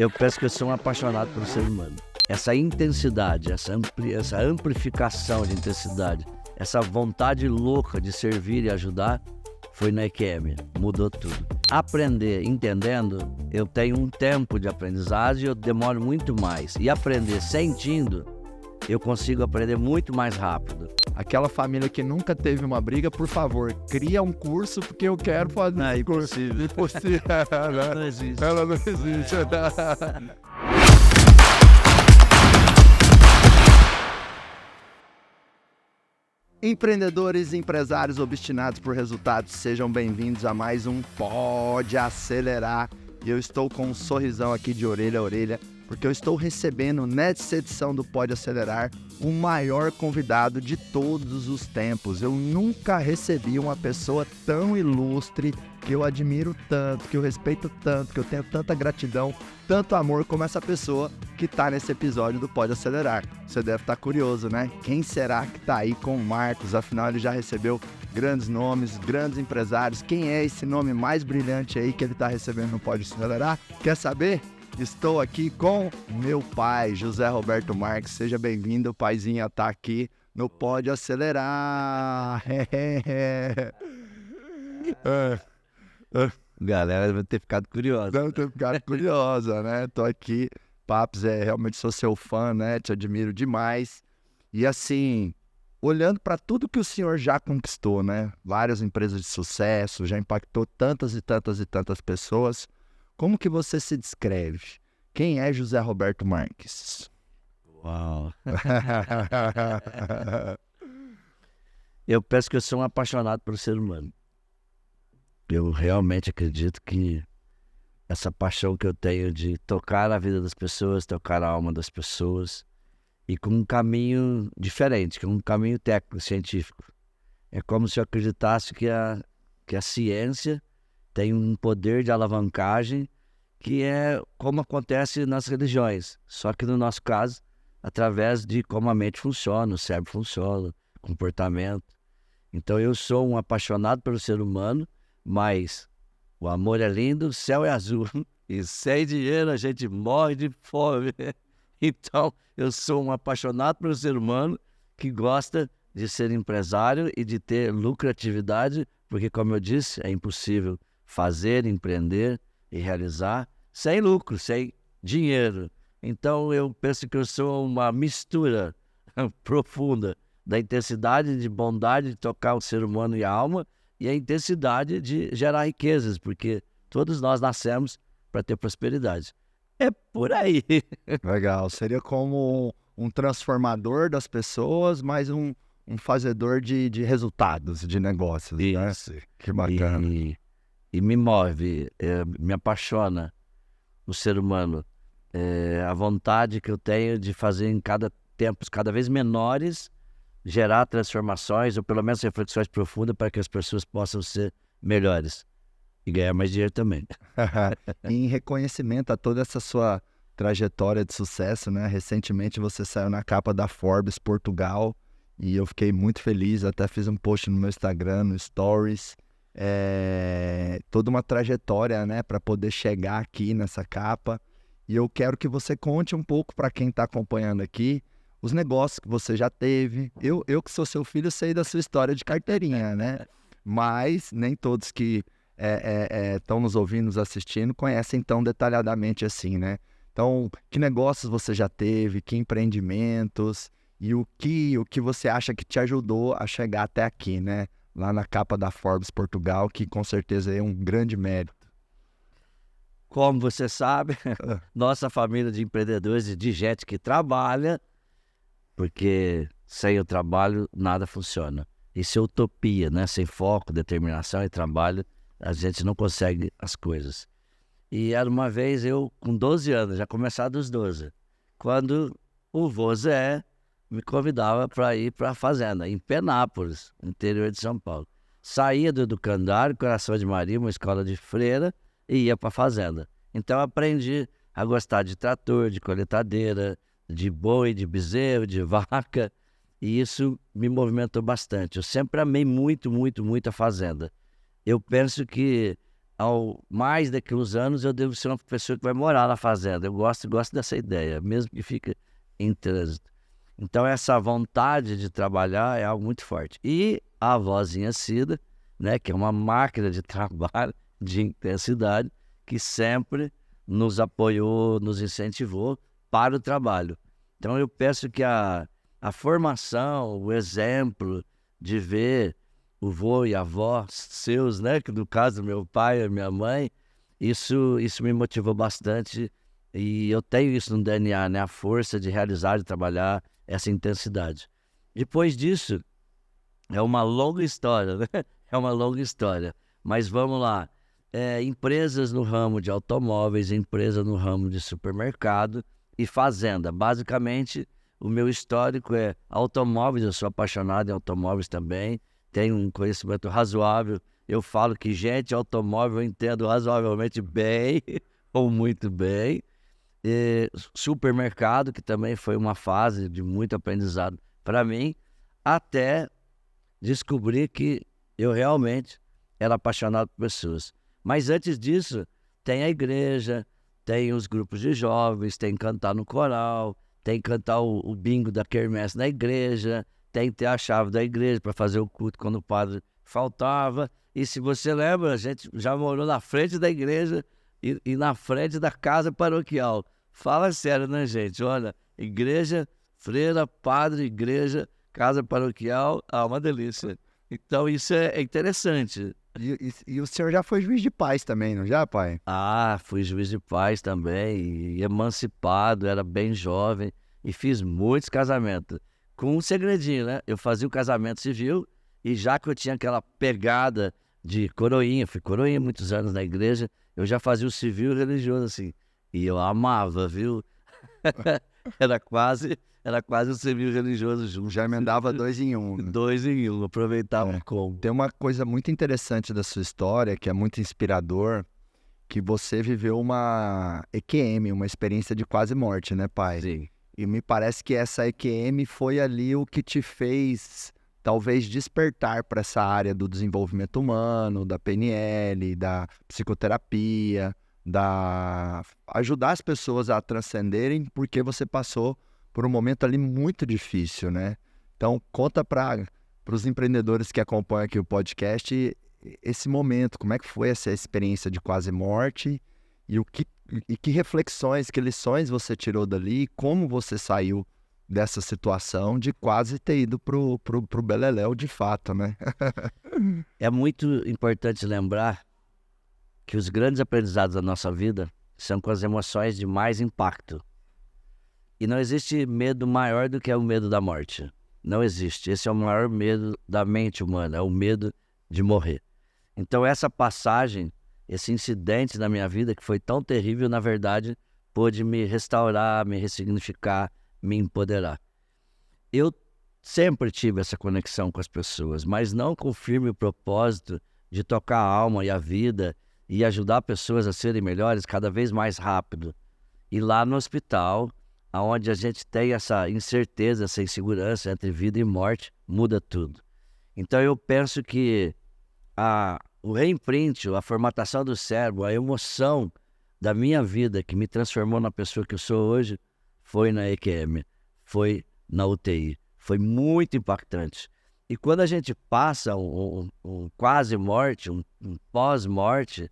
Eu penso que eu sou um apaixonado pelo ser humano. Essa intensidade, essa amplificação de intensidade, essa vontade louca de servir e ajudar, foi na EQM, mudou tudo. Aprender entendendo, eu tenho um tempo de aprendizagem, eu demoro muito mais. E aprender sentindo, eu consigo aprender muito mais rápido. Aquela família que nunca teve uma briga, por favor, cria um curso, porque eu quero fazer Não, curso. impossível. Impossível. Não existe. Ela não existe. Empreendedores e empresários obstinados por resultados, sejam bem-vindos a mais um Pode Acelerar. E eu estou com um sorrisão aqui de orelha a orelha, porque eu estou recebendo nessa edição do Pode Acelerar o maior convidado de todos os tempos. Eu nunca recebi uma pessoa tão ilustre, que eu admiro tanto, que eu respeito tanto, que eu tenho tanta gratidão, tanto amor como essa pessoa que está nesse episódio do Pode Acelerar. Você deve estar curioso, né? Quem será que está aí com o Marcos? Afinal, ele já recebeu grandes nomes, grandes empresários. Quem é esse nome mais brilhante aí que ele está recebendo no Pode Acelerar? Quer saber? Estou aqui com meu pai, José Roberto Marques. Seja bem-vindo, o paizinho está aqui no Pode Acelerar. Galera vai ter ficado curiosa. Deve ter ficado curiosa, né? Tô aqui, Papos, realmente sou seu fã, né? Te admiro demais. E assim, olhando para tudo que o senhor já conquistou, né? Várias empresas de sucesso, já impactou tantas e tantas e tantas pessoas. Como que você se descreve? Quem é José Roberto Marques? Uau! Eu penso que eu sou um apaixonado pelo ser humano. Eu realmente acredito que essa paixão que eu tenho de tocar a vida das pessoas, tocar a alma das pessoas, e com um caminho diferente, com um caminho técnico, científico. É como se eu acreditasse que a ciência tem um poder de alavancagem que é como acontece nas religiões, só que no nosso caso, através de como a mente funciona, o cérebro funciona, o comportamento. Então eu sou um apaixonado pelo ser humano, mas o amor é lindo, o céu é azul, e sem dinheiro a gente morre de fome. Então eu sou um apaixonado pelo ser humano que gosta de ser empresário e de ter lucratividade, porque, como eu disse, é impossível fazer, empreender e realizar sem lucro, sem dinheiro. Então eu penso que eu sou uma mistura profunda da intensidade de bondade de tocar o ser humano e a alma e a intensidade de gerar riquezas, porque todos nós nascemos para ter prosperidade. É por aí. Legal, seria como um transformador das pessoas, mas um fazedor de resultados, de negócios, né? Isso. Que bacana. E me move, me apaixona o ser humano. A vontade que eu tenho de fazer em tempos cada vez menores, gerar transformações, ou pelo menos reflexões profundas para que as pessoas possam ser melhores e ganhar mais dinheiro também. Em reconhecimento a toda essa sua trajetória de sucesso, né? Recentemente você saiu na capa da Forbes Portugal e eu fiquei muito feliz, até fiz um post no meu Instagram, no Stories, toda uma trajetória, né, para poder chegar aqui nessa capa. E eu quero que você conte um pouco para quem está acompanhando aqui os negócios que você já teve. Eu que sou seu filho sei da sua história de carteirinha, né? Mas nem todos que estão nos ouvindo, nos assistindo, conhecem tão detalhadamente assim, né? Então, que negócios você já teve, que empreendimentos e o que você acha que te ajudou a chegar até aqui, né? Lá na capa da Forbes Portugal, que com certeza é um grande mérito. Como você sabe, nossa família de empreendedores e de gente que trabalha, porque sem o trabalho nada funciona. Isso é utopia, né? Sem foco, determinação e trabalho, a gente não consegue as coisas. E era uma vez eu, com 12 anos, já começava dos 12, quando o vô Zé me convidava para ir para a fazenda, em Penápolis, interior de São Paulo. Saía do Educandário, Coração de Maria, uma escola de freira, e ia para a fazenda. Então eu aprendi a gostar de trator, de coletadeira, de boi, de bezerro, de vaca, e isso me movimentou bastante. Eu sempre amei muito, muito, muito a fazenda. Eu penso que mais daqui a uns anos eu devo ser uma pessoa que vai morar na fazenda. Eu gosto dessa ideia, mesmo que fique em trânsito. Então essa vontade de trabalhar é algo muito forte. E a avózinha Cida, né, que é uma máquina de trabalho, de intensidade, que sempre nos apoiou, nos incentivou para o trabalho. Então eu penso que a formação, o exemplo de ver o vô e a avó seus, né, que no caso meu pai e minha mãe, isso me motivou bastante e eu tenho isso no DNA, né, a força de realizar, de trabalhar, essa intensidade. Depois disso, é uma longa história, né? É uma longa história, mas vamos lá. Empresas no ramo de automóveis, empresa no ramo de supermercado e fazenda. Basicamente, o meu histórico é automóveis, eu sou apaixonado em automóveis também, tenho um conhecimento razoável. Eu falo que gente automóvel eu entendo razoavelmente bem ou muito bem. Supermercado, que também foi uma fase de muito aprendizado para mim, até descobrir que eu realmente era apaixonado por pessoas. Mas antes disso, tem a igreja, tem os grupos de jovens, tem cantar no coral, tem cantar o bingo da quermesse na igreja, tem ter a chave da igreja para fazer o culto quando o padre faltava. E se você lembra, a gente já morou na frente da igreja e na frente da casa paroquial. Fala sério, né, gente? Olha, igreja, freira, padre, igreja, casa paroquial, uma delícia. Então isso é interessante. E o senhor já foi juiz de paz também, não já, pai? Fui juiz de paz também, e emancipado, era bem jovem, e fiz muitos casamentos. Com um segredinho, né? Eu fazia o casamento civil, e já que eu tinha aquela pegada de coroinha, fui coroinha muitos anos na igreja, eu já fazia o civil e religioso assim. E eu amava, viu? Era quase um civil religioso junto. Já emendava 2 em 1. 2 em 1, aproveitava como. Tem uma coisa muito interessante da sua história, que é muito inspirador, que você viveu uma EQM, uma experiência de quase morte, né, pai? Sim. E me parece que essa EQM foi ali o que te fez, talvez, despertar para essa área do desenvolvimento humano, da PNL, da psicoterapia, da ajudar as pessoas a transcenderem, porque você passou por um momento ali muito difícil, né? Então, conta para os empreendedores que acompanham aqui o podcast esse momento, como é que foi essa experiência de quase morte e que reflexões, que lições você tirou dali, como você saiu dessa situação de quase ter ido pro beleléu de fato, né? É muito importante lembrar que os grandes aprendizados da nossa vida são com as emoções de mais impacto. E não existe medo maior do que o medo da morte. Não existe. Esse é o maior medo da mente humana, é o medo de morrer. Então essa passagem, esse incidente na minha vida que foi tão terrível, na verdade, pôde me restaurar, me ressignificar, me empoderar. Eu sempre tive essa conexão com as pessoas, mas não com o firme propósito de tocar a alma e a vida e ajudar pessoas a serem melhores cada vez mais rápido. E lá no hospital, onde a gente tem essa incerteza, essa insegurança entre vida e morte, muda tudo. Então eu penso que o reimprint, a formatação do cérebro, a emoção da minha vida que me transformou na pessoa que eu sou hoje, foi na EQM, foi na UTI. Foi muito impactante. E quando a gente passa um quase morte, um pós-morte,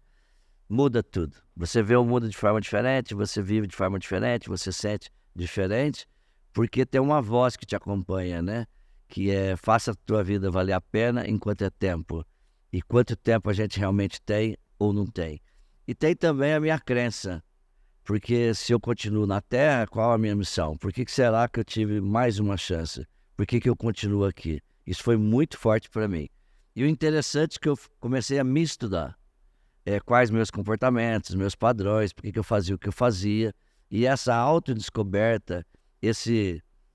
muda tudo. Você vê o mundo de forma diferente, você vive de forma diferente, você sente diferente, porque tem uma voz que te acompanha, né? Que é: faça a tua vida valer a pena enquanto é tempo. E quanto tempo a gente realmente tem ou não tem. E tem também a minha crença, porque se eu continuo na Terra, qual a minha missão? Por que será que eu tive mais uma chance? Por que eu continuo aqui? Isso foi muito forte para mim. E o interessante é que eu comecei a me estudar. Quais meus comportamentos, meus padrões, por que eu fazia o que eu fazia. E essa autodescoberta,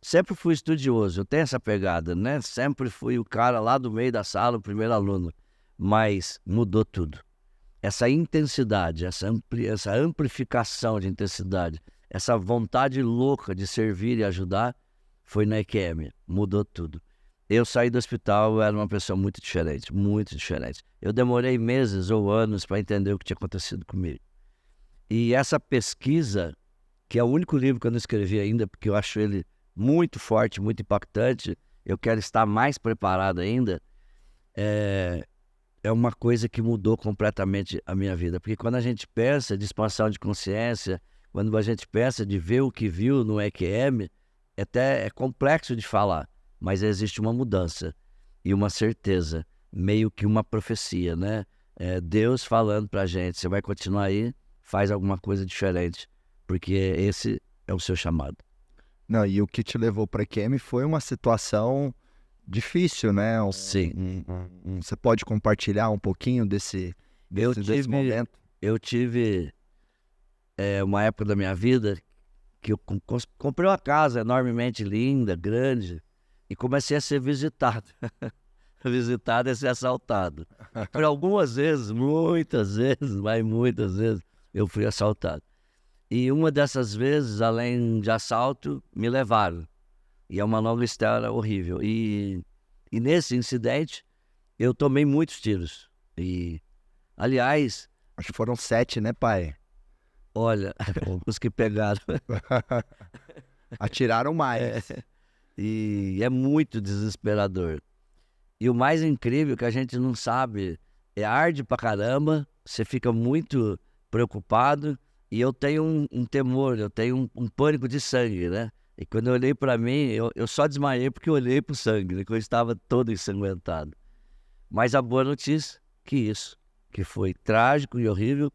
sempre fui estudioso, eu tenho essa pegada, né? Sempre fui o cara lá do meio da sala, o primeiro aluno. Mas mudou tudo. Essa intensidade, essa amplificação de intensidade, essa vontade louca de servir e ajudar, foi na EQM, mudou tudo. eu saí do hospital, eu era uma pessoa muito diferente, muito diferente. Eu demorei meses ou anos para entender o que tinha acontecido comigo. E essa pesquisa, que é o único livro que eu não escrevi ainda, porque eu acho ele muito forte, muito impactante, eu quero estar mais preparado ainda, é uma coisa que mudou completamente a minha vida. Porque quando a gente pensa de expansão de consciência, quando a gente pensa de ver o que viu no EQM, é complexo de falar, mas existe uma mudança e uma certeza, meio que uma profecia, né? Deus falando pra gente, você vai continuar aí, faz alguma coisa diferente, porque esse é o seu chamado. Não, e o que te levou para EQM foi uma situação difícil, né? Sim. Você pode compartilhar um pouquinho desse momento? Eu tive uma época da minha vida que eu comprei uma casa enormemente linda, grande, e comecei a ser visitado. Visitado é ser assaltado. Por algumas vezes, muitas vezes, mas muitas vezes, eu fui assaltado. E uma dessas vezes, além de assalto, me levaram. E é uma longa história horrível. E nesse incidente, eu tomei muitos tiros. E, aliás... Acho que foram 7, né, pai? Olha, os que pegaram. Atiraram mais. E é muito desesperador. E o mais incrível que a gente não sabe, arde pra caramba, você fica muito preocupado. E eu tenho um temor, eu tenho um pânico de sangue, né? E quando eu olhei pra mim, eu só desmaiei porque eu olhei pro sangue, né? Que eu estava todo ensanguentado. Mas a boa notícia, que foi trágico e horrível,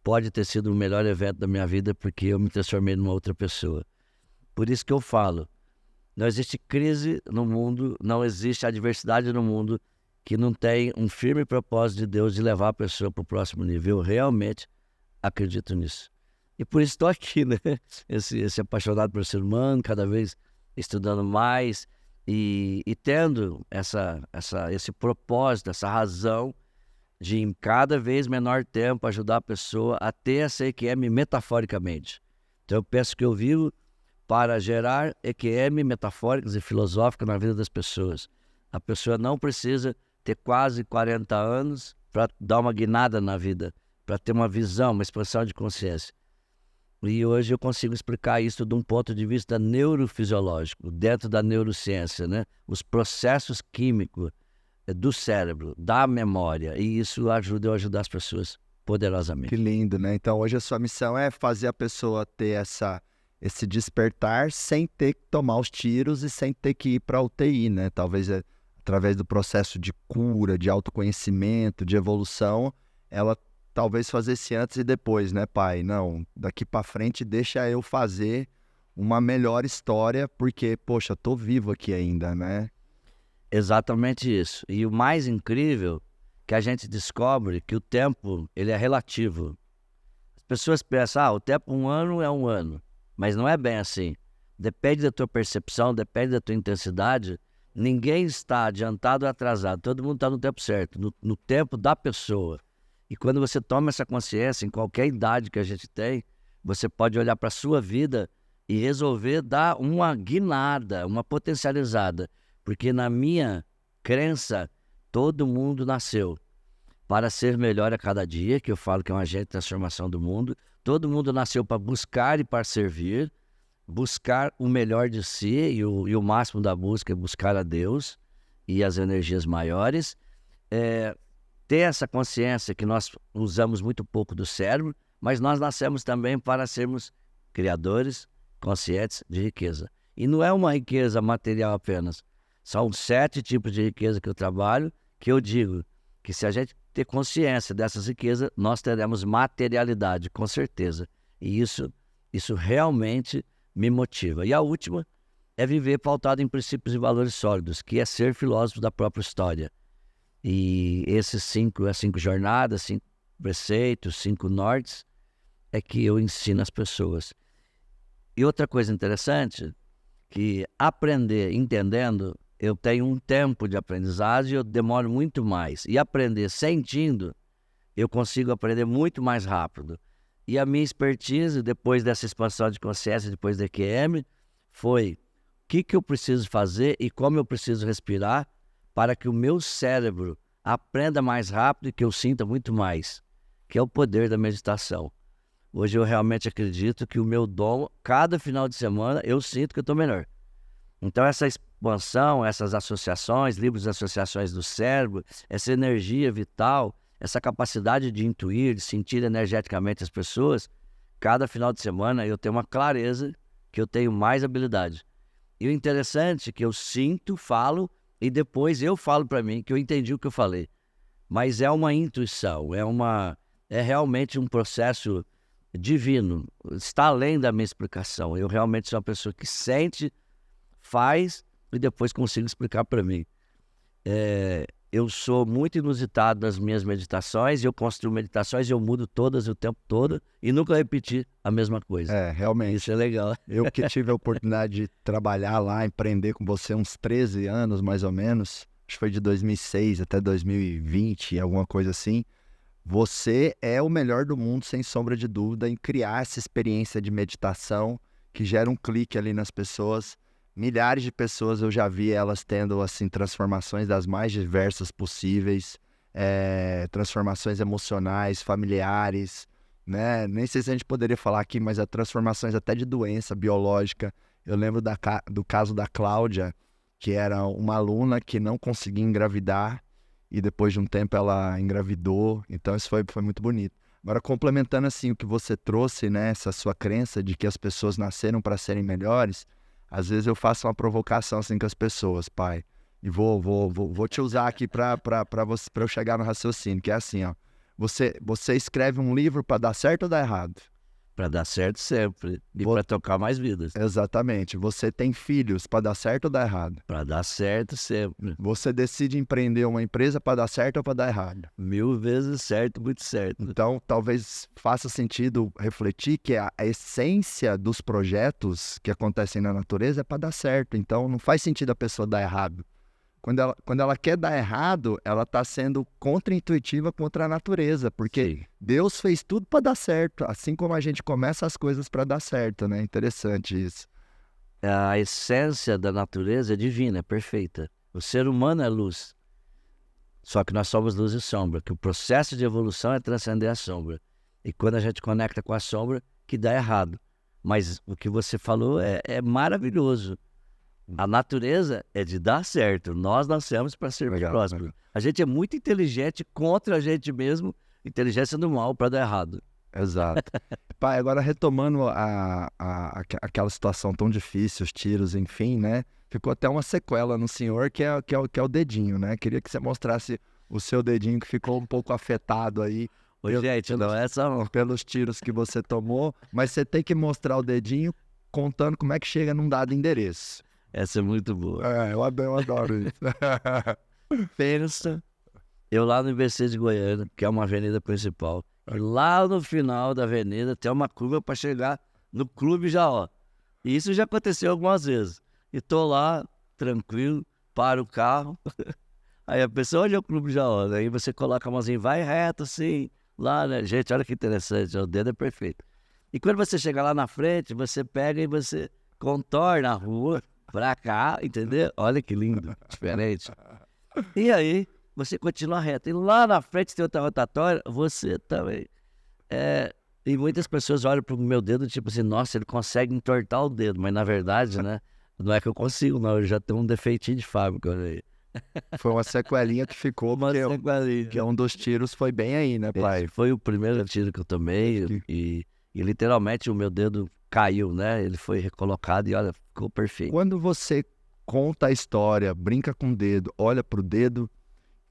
pode ter sido o melhor evento da minha vida, porque eu me transformei numa outra pessoa. Por isso que eu falo, não existe crise no mundo, não existe adversidade no mundo que não tem um firme propósito de Deus de levar a pessoa para o próximo nível. Eu realmente acredito nisso. E por isso estou aqui, né? Esse apaixonado por ser humano, cada vez estudando mais e tendo esse propósito, essa razão de em cada vez menor tempo ajudar a pessoa a ter essa EQM metaforicamente. Então eu penso que eu vivo para gerar EQM metafóricas e filosóficas na vida das pessoas. A pessoa não precisa ter quase 40 anos para dar uma guinada na vida, para ter uma visão, uma expansão de consciência. E hoje eu consigo explicar isso de um ponto de vista neurofisiológico, dentro da neurociência, né? Os processos químicos do cérebro, da memória, e isso ajuda eu a ajudar as pessoas poderosamente. Que lindo, né? Então hoje a sua missão é fazer a pessoa ter esse despertar sem ter que tomar os tiros e sem ter que ir para a UTI, né? Talvez através do processo de cura, de autoconhecimento, de evolução, ela talvez fazesse antes e depois, né, pai? Não, daqui para frente deixa eu fazer uma melhor história, porque, poxa, tô vivo aqui ainda, né? Exatamente isso. E o mais incrível que a gente descobre que o tempo, ele é relativo. As pessoas pensam, o tempo, um ano é um ano. Mas não é bem assim. Depende da tua percepção, depende da tua intensidade. Ninguém está adiantado ou atrasado. Todo mundo está no tempo certo, no tempo da pessoa. E quando você toma essa consciência, em qualquer idade que a gente tem, você pode olhar para a sua vida e resolver dar uma guinada, uma potencializada. Porque na minha crença, todo mundo nasceu para ser melhor a cada dia, que eu falo que é um agente de transformação do mundo. Todo mundo nasceu para buscar e para servir, buscar o melhor de si, e o máximo da busca é buscar a Deus e as energias maiores. Ter essa consciência que nós usamos muito pouco do cérebro, mas nós nascemos também para sermos criadores conscientes de riqueza. E não é uma riqueza material apenas. São 7 tipos de riqueza que eu trabalho, que eu digo que se a gente ter consciência dessas riquezas, nós teremos materialidade, com certeza. E isso realmente me motiva. E a última é viver pautado em princípios e valores sólidos, que é ser filósofo da própria história. E esses 5 jornadas, 5 preceitos, 5 nortes, é que eu ensino as pessoas. E outra coisa interessante, que aprender entendendo, eu tenho um tempo de aprendizagem e eu demoro muito mais. E aprender sentindo, eu consigo aprender muito mais rápido. E a minha expertise, depois dessa expansão de consciência, depois da EQM, foi que eu preciso fazer e como eu preciso respirar para que o meu cérebro aprenda mais rápido e que eu sinta muito mais, que é o poder da meditação. Hoje eu realmente acredito que o meu dom, cada final de semana, eu sinto que eu estou melhor. Então essa expansão, essas associações, livros de associações do cérebro, essa energia vital, essa capacidade de intuir, de sentir energeticamente as pessoas, cada final de semana eu tenho uma clareza que eu tenho mais habilidade. E o interessante é que eu sinto, falo, e depois eu falo para mim que eu entendi o que eu falei. Mas é uma intuição, é realmente um processo divino, está além da minha explicação. Eu realmente sou uma pessoa que sente, faz e depois consigo explicar para mim. Eu sou muito inusitado nas minhas meditações, eu construo meditações e eu mudo todas o tempo todo e nunca repetir a mesma coisa. Realmente. Isso é legal. Eu que tive a oportunidade de trabalhar lá, empreender com você uns 13 anos, mais ou menos, acho que foi de 2006 até 2020, alguma coisa assim. Você é o melhor do mundo, sem sombra de dúvida, em criar essa experiência de meditação que gera um clique ali nas pessoas. Milhares de pessoas eu já vi elas tendo assim transformações das mais diversas possíveis, transformações emocionais, familiares, né? Nem sei se a gente poderia falar aqui, mas transformações até de doença biológica. Eu lembro do caso da Cláudia, que era uma aluna que não conseguia engravidar e depois de um tempo ela engravidou. Então isso foi muito bonito. Agora, complementando assim o que você trouxe, né? Essa sua crença de que as pessoas nasceram para serem melhores. Às vezes eu faço uma provocação assim com as pessoas, pai, e vou te usar aqui para eu chegar no raciocínio, que é assim, ó, você escreve um livro para dar certo ou dar errado? Para dar certo sempre e para tocar mais vidas. Exatamente. Você tem filhos para dar certo ou dar errado? Para dar certo sempre. Você decide empreender uma empresa para dar certo ou para dar errado? 1000 vezes certo, muito certo. Então, talvez faça sentido refletir que a essência dos projetos que acontecem na natureza é para dar certo. Então, não faz sentido a pessoa dar errado. Quando ela quer dar errado, ela está sendo contra-intuitiva contra a natureza, porque Sim. Deus fez tudo para dar certo, assim como a gente começa as coisas para dar certo, né? Interessante isso. A essência da natureza é divina, é perfeita. O ser humano é luz. Só que nós somos luz e sombra, que o processo de evolução é transcender a sombra. E quando a gente conecta com a sombra, que dá errado. Mas o que você falou é maravilhoso. A natureza é de dar certo. Nós nascemos para ser prósperos. A gente é muito inteligente contra a gente mesmo. Inteligência do mal para dar errado. Exato. Pai, agora retomando aquela situação tão difícil, os tiros, enfim, né? Ficou até uma sequela no senhor, que é o dedinho, né? Queria que você mostrasse o seu dedinho, que ficou um pouco afetado aí. Gente, não é só pelos tiros que você tomou, mas você tem que mostrar o dedinho contando como é que chega num dado endereço. Essa é muito boa. Eu adoro isso. Pensa, eu lá no IBC de Goiânia, que é uma avenida principal, e lá no final da avenida tem uma curva para chegar no Clube Jaó. E isso já aconteceu algumas vezes. E tô lá, tranquilo, para o carro. Aí a pessoa, onde é o Clube Jaó? Aí você coloca a mãozinha, vai reto assim, lá, né? Gente, olha que interessante, o dedo é perfeito. E quando você chega lá na frente, você pega e você contorna a rua pra cá, entendeu? Olha que lindo, diferente. E aí, você continua reto. E lá na frente tem outra rotatória, você também. E muitas pessoas olham pro meu dedo, tipo assim, nossa, ele consegue entortar o dedo. Mas na verdade, né, não é que eu consigo, não. Eu já tenho um defeitinho de fábrica, olha aí. Foi uma sequelinha que ficou, que um dos tiros foi bem aí, né, pai? Esse foi o primeiro tiro que eu tomei e literalmente o meu dedo caiu, né? Ele foi recolocado e olha, ficou perfeito. Quando você conta a história, brinca com o dedo, olha pro dedo,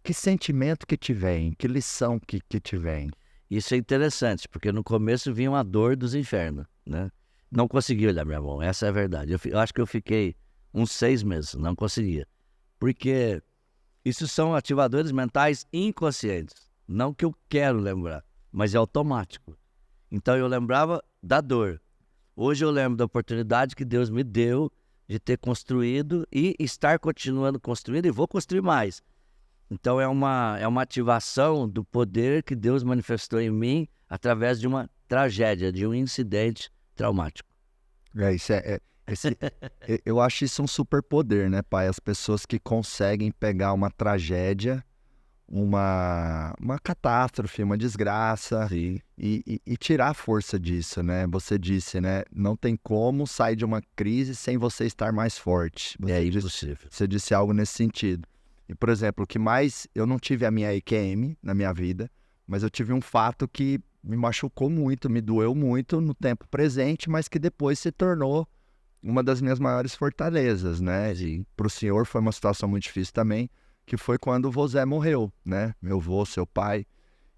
que sentimento que te vem? Que lição que te vem? Isso é interessante, porque no começo vinha uma dor dos infernos, né? Não conseguia olhar minha mão, essa é a verdade. Eu acho que eu fiquei uns 6 meses, não conseguia. Porque isso são ativadores mentais inconscientes. Não que eu quero lembrar, mas é automático. Então eu lembrava da dor. Hoje eu lembro da oportunidade que Deus me deu de ter construído e estar continuando construindo e vou construir mais. Então é uma ativação do poder que Deus manifestou em mim através de uma tragédia, de um incidente traumático. Eu acho isso um superpoder, né, pai? As pessoas que conseguem pegar uma tragédia, uma catástrofe, uma desgraça Sim, e tirar a força disso, né? Você disse, né? Não tem como sair de uma crise sem você estar mais forte. é impossível. Você disse algo nesse sentido. E, por exemplo, o que mais... Eu não tive a minha EQM na minha vida, mas eu tive um fato que me machucou muito, me doeu muito no tempo presente, mas que depois se tornou uma das minhas maiores fortalezas, né? Sim. Para o senhor foi uma situação muito difícil também, que foi quando o vô morreu, né? Meu vô, seu pai.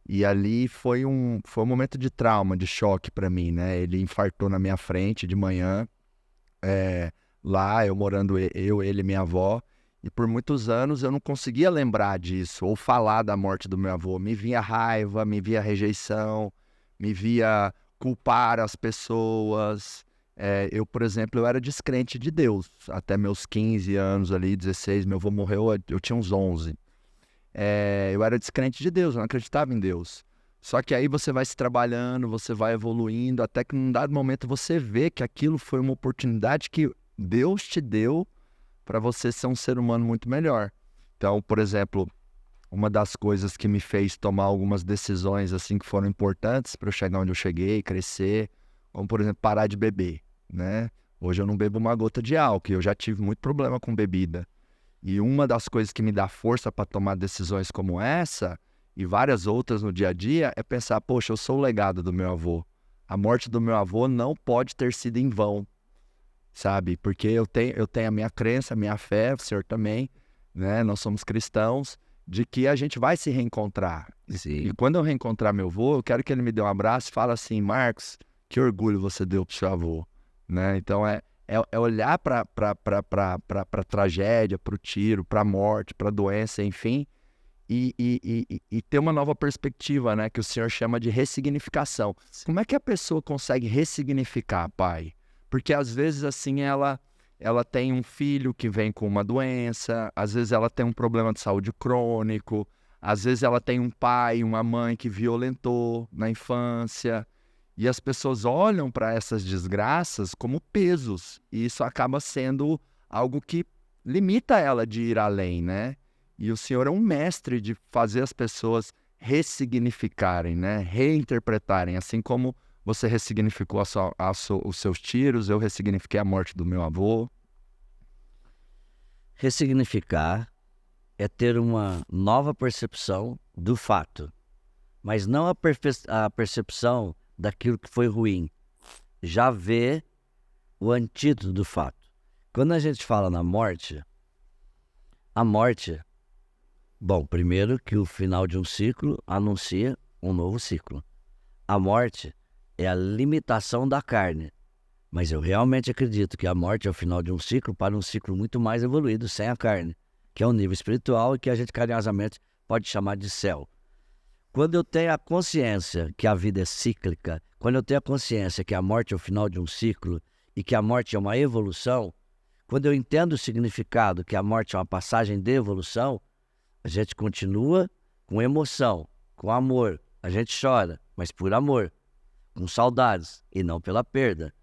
E ali foi um momento de trauma, de choque para mim, né? Ele infartou na minha frente de manhã, lá eu morando, eu, ele e minha avó. E por muitos anos eu não conseguia lembrar disso, ou falar da morte do meu avô. Me vinha raiva, me via rejeição, me via culpar as pessoas. Eu, por exemplo, eu era descrente de Deus. Até meus 15 anos ali, 16, meu avô morreu, eu tinha uns 11. Eu era descrente de Deus, eu não acreditava em Deus. Só que aí você vai se trabalhando, você vai evoluindo, até que num dado momento você vê que aquilo foi uma oportunidade que Deus te deu para você ser um ser humano muito melhor. Então, por exemplo, uma das coisas que me fez tomar algumas decisões assim que foram importantes para eu chegar onde eu cheguei, crescer, como por exemplo parar de beber, né? Hoje eu não bebo uma gota de álcool, eu já tive muito problema com bebida. E uma das coisas que me dá força para tomar decisões como essa e várias outras no dia a dia é pensar, poxa, eu sou o legado do meu avô. A morte do meu avô não pode ter sido em vão, sabe? Porque eu tenho a minha crença, a minha fé, o senhor também, né? Nós somos cristãos, de que a gente vai se reencontrar. Sim. E quando eu reencontrar meu avô, eu quero que ele me dê um abraço e fale assim, Marcos, que orgulho você deu pro seu avô, né? Então é olhar para a tragédia, para o tiro, para a morte, para a doença, enfim, e ter uma nova perspectiva, né? Que o senhor chama de ressignificação. Como é que a pessoa consegue ressignificar, pai? Porque às vezes assim ela tem um filho que vem com uma doença, às vezes ela tem um problema de saúde crônico, às vezes ela tem um pai, uma mãe que violentou na infância, e as pessoas olham para essas desgraças como pesos, e isso acaba sendo algo que limita ela de ir além, né? E o senhor é um mestre de fazer as pessoas ressignificarem, né? Reinterpretarem, assim como você ressignificou os seus tiros, eu ressignifiquei a morte do meu avô. Ressignificar é ter uma nova percepção do fato, mas não a percepção daquilo que foi ruim. Já vê o antídoto do fato. Quando a gente fala na morte, a morte, bom, primeiro que o final de um ciclo anuncia um novo ciclo. A morte é a limitação da carne, mas eu realmente acredito que a morte é o final de um ciclo para um ciclo muito mais evoluído sem a carne, que é um nível espiritual e que a gente carinhosamente pode chamar de céu. Quando eu tenho a consciência que a vida é cíclica, quando eu tenho a consciência que a morte é o final de um ciclo e que a morte é uma evolução, quando eu entendo o significado que a morte é uma passagem de evolução, a gente continua com emoção, com amor. A gente chora, mas por amor, com saudades e não pela perda.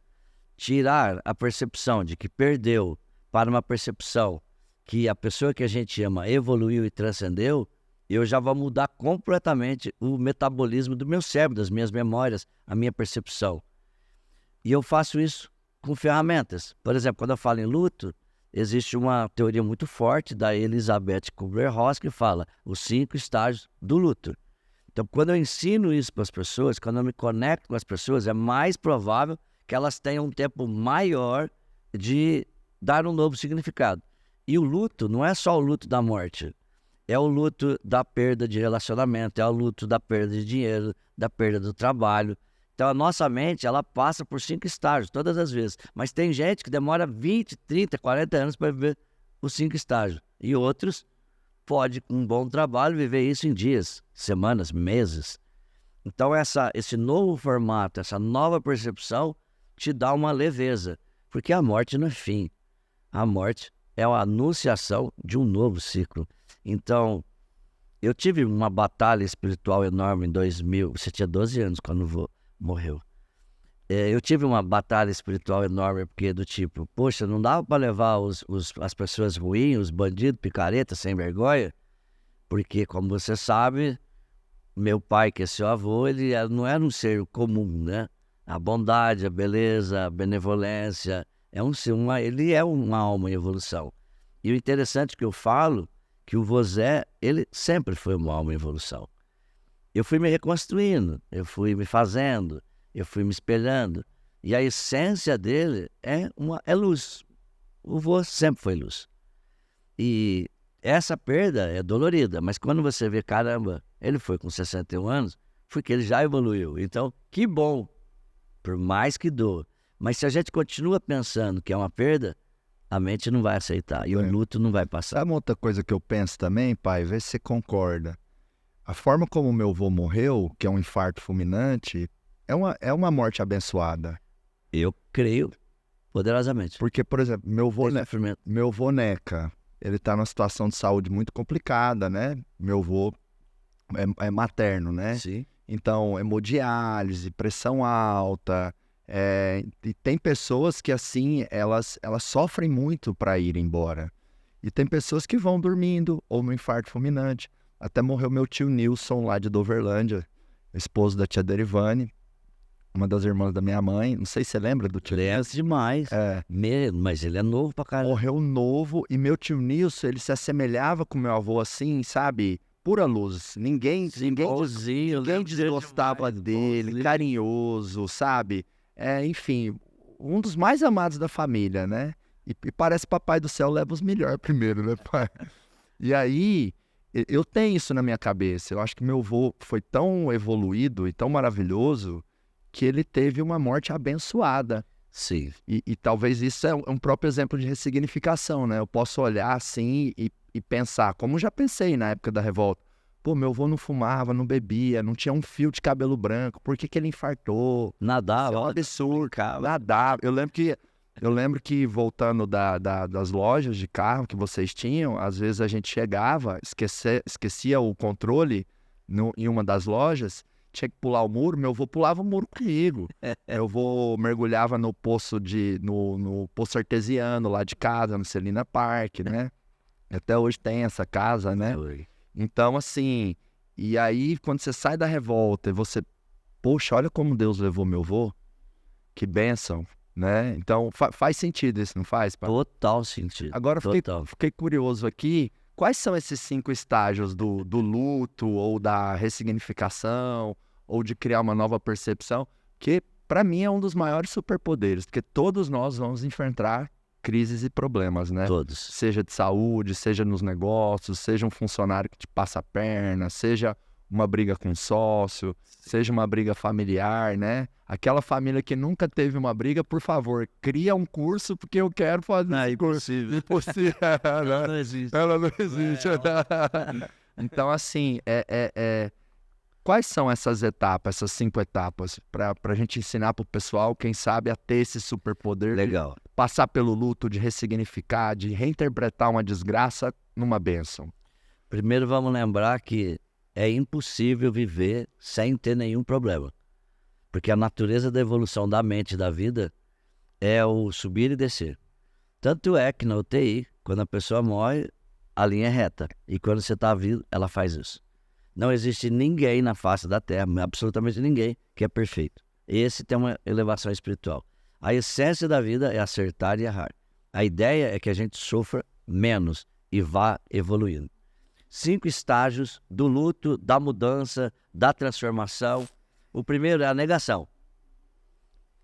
Tirar a percepção de que perdeu para uma percepção que a pessoa que a gente ama evoluiu e transcendeu, eu já vou mudar completamente o metabolismo do meu cérebro, das minhas memórias, a minha percepção. E eu faço isso com ferramentas. Por exemplo, quando eu falo em luto, existe uma teoria muito forte da Elizabeth Kubler-Ross que fala os 5 estágios do luto. Então, quando eu ensino isso para as pessoas, quando eu me conecto com as pessoas, é mais provável que elas tenham um tempo maior de dar um novo significado. E o luto não é só o luto da morte, é o luto da perda de relacionamento, é o luto da perda de dinheiro, da perda do trabalho. Então a nossa mente, ela passa por 5 estágios todas as vezes, mas tem gente que demora 20, 30, 40 anos para viver os 5 estágios, e outros pode, com um bom trabalho, viver isso em dias, semanas, meses. Então esse novo formato, essa nova percepção te dá uma leveza, porque a morte não é fim. A morte é a anunciação de um novo ciclo. Então, eu tive uma batalha espiritual enorme em 2000. Você tinha 12 anos quando o vô morreu. Eu tive uma batalha espiritual enorme, porque do tipo, poxa, não dava para levar as pessoas ruins, os bandidos, picareta, sem vergonha, porque, como você sabe, meu pai, que é seu avô, não era um ser comum, né? A bondade, a beleza, a benevolência, ele é uma alma em evolução. E o interessante que eu falo, que o Vosé, ele sempre foi uma alma em evolução. Eu fui me reconstruindo, eu fui me fazendo, eu fui me espelhando. E a essência dele é luz. O vô sempre foi luz. E essa perda é dolorida, mas quando você vê, caramba, ele foi com 61 anos, foi que ele já evoluiu. Então, que bom, por mais que doa. Mas se a gente continua pensando que é uma perda, a mente não vai aceitar e o luto não vai passar. Sabe uma outra coisa que eu penso também, pai? Vê se você concorda. A forma como meu avô morreu, que é um infarto fulminante, é uma morte abençoada. Eu creio poderosamente. Porque, por exemplo, meu avô Neca, ele tá numa situação de saúde muito complicada, né? Meu avô é materno, né? Sim. Então, hemodiálise, pressão alta. E tem pessoas que, assim, elas sofrem muito para ir embora. E tem pessoas que vão dormindo, ou no infarto fulminante. Até morreu meu tio Nilson, lá de Doverlândia, esposo da tia Derivane, uma das irmãs da minha mãe. Não sei se você lembra do tio Nilson. Lembro demais. Mas ele é novo pra caramba. Morreu novo, e meu tio Nilson, ele se assemelhava com meu avô assim, sabe? Pura luz. Ninguém desgostava dele, carinhoso, sabe? Enfim, um dos mais amados da família, né? E parece Papai do Céu leva os melhores primeiro, né, pai? E aí, eu tenho isso na minha cabeça. Eu acho que meu avô foi tão evoluído e tão maravilhoso que ele teve uma morte abençoada. Sim. E talvez isso é um próprio exemplo de ressignificação, né? Eu posso olhar assim e pensar, como já pensei na época da revolta. Pô, meu avô não fumava, não bebia, não tinha um fio de cabelo branco. Por que ele infartou? Nadava. Isso é um absurdo, cara. Nadava. Eu lembro que voltando das lojas de carro que vocês tinham, às vezes a gente chegava, esquecia o controle em uma das lojas, tinha que pular o muro, meu avô pulava o muro comigo. Meu avô mergulhava no poço no poço artesiano lá de casa, no Celina Park, né? Até hoje tem essa casa, né? Então, assim, e aí quando você sai da revolta e você, poxa, olha como Deus levou meu avô, que bênção, né? Então, faz sentido isso, não faz, pai? Total sentido. Agora, fiquei curioso aqui, quais são esses 5 estágios do luto, ou da ressignificação, ou de criar uma nova percepção, que para mim é um dos maiores superpoderes, porque todos nós vamos enfrentar crises e problemas, né? Todos. Seja de saúde, seja nos negócios, seja um funcionário que te passa a perna, seja uma briga com um sócio, seja uma briga familiar, né? Aquela família que nunca teve uma briga, por favor, cria um curso, porque eu quero fazer esse curso. Impossível. Ela não existe. Ela não existe. Então, assim, quais são essas etapas, essas 5 etapas, para a gente ensinar para o pessoal, quem sabe, a ter esse superpoder? Legal. De passar pelo luto, de ressignificar, de reinterpretar uma desgraça numa bênção. Primeiro vamos lembrar que é impossível viver sem ter nenhum problema. Porque a natureza da evolução da mente e da vida é o subir e descer. Tanto é que na UTI, quando a pessoa morre, a linha é reta. E quando você está vivo, ela faz isso. Não existe ninguém na face da Terra, absolutamente ninguém, que é perfeito. Esse tem uma elevação espiritual. A essência da vida é acertar e errar. A ideia é que a gente sofra menos e vá evoluindo. 5 estágios do luto, da mudança, da transformação. O primeiro é a negação.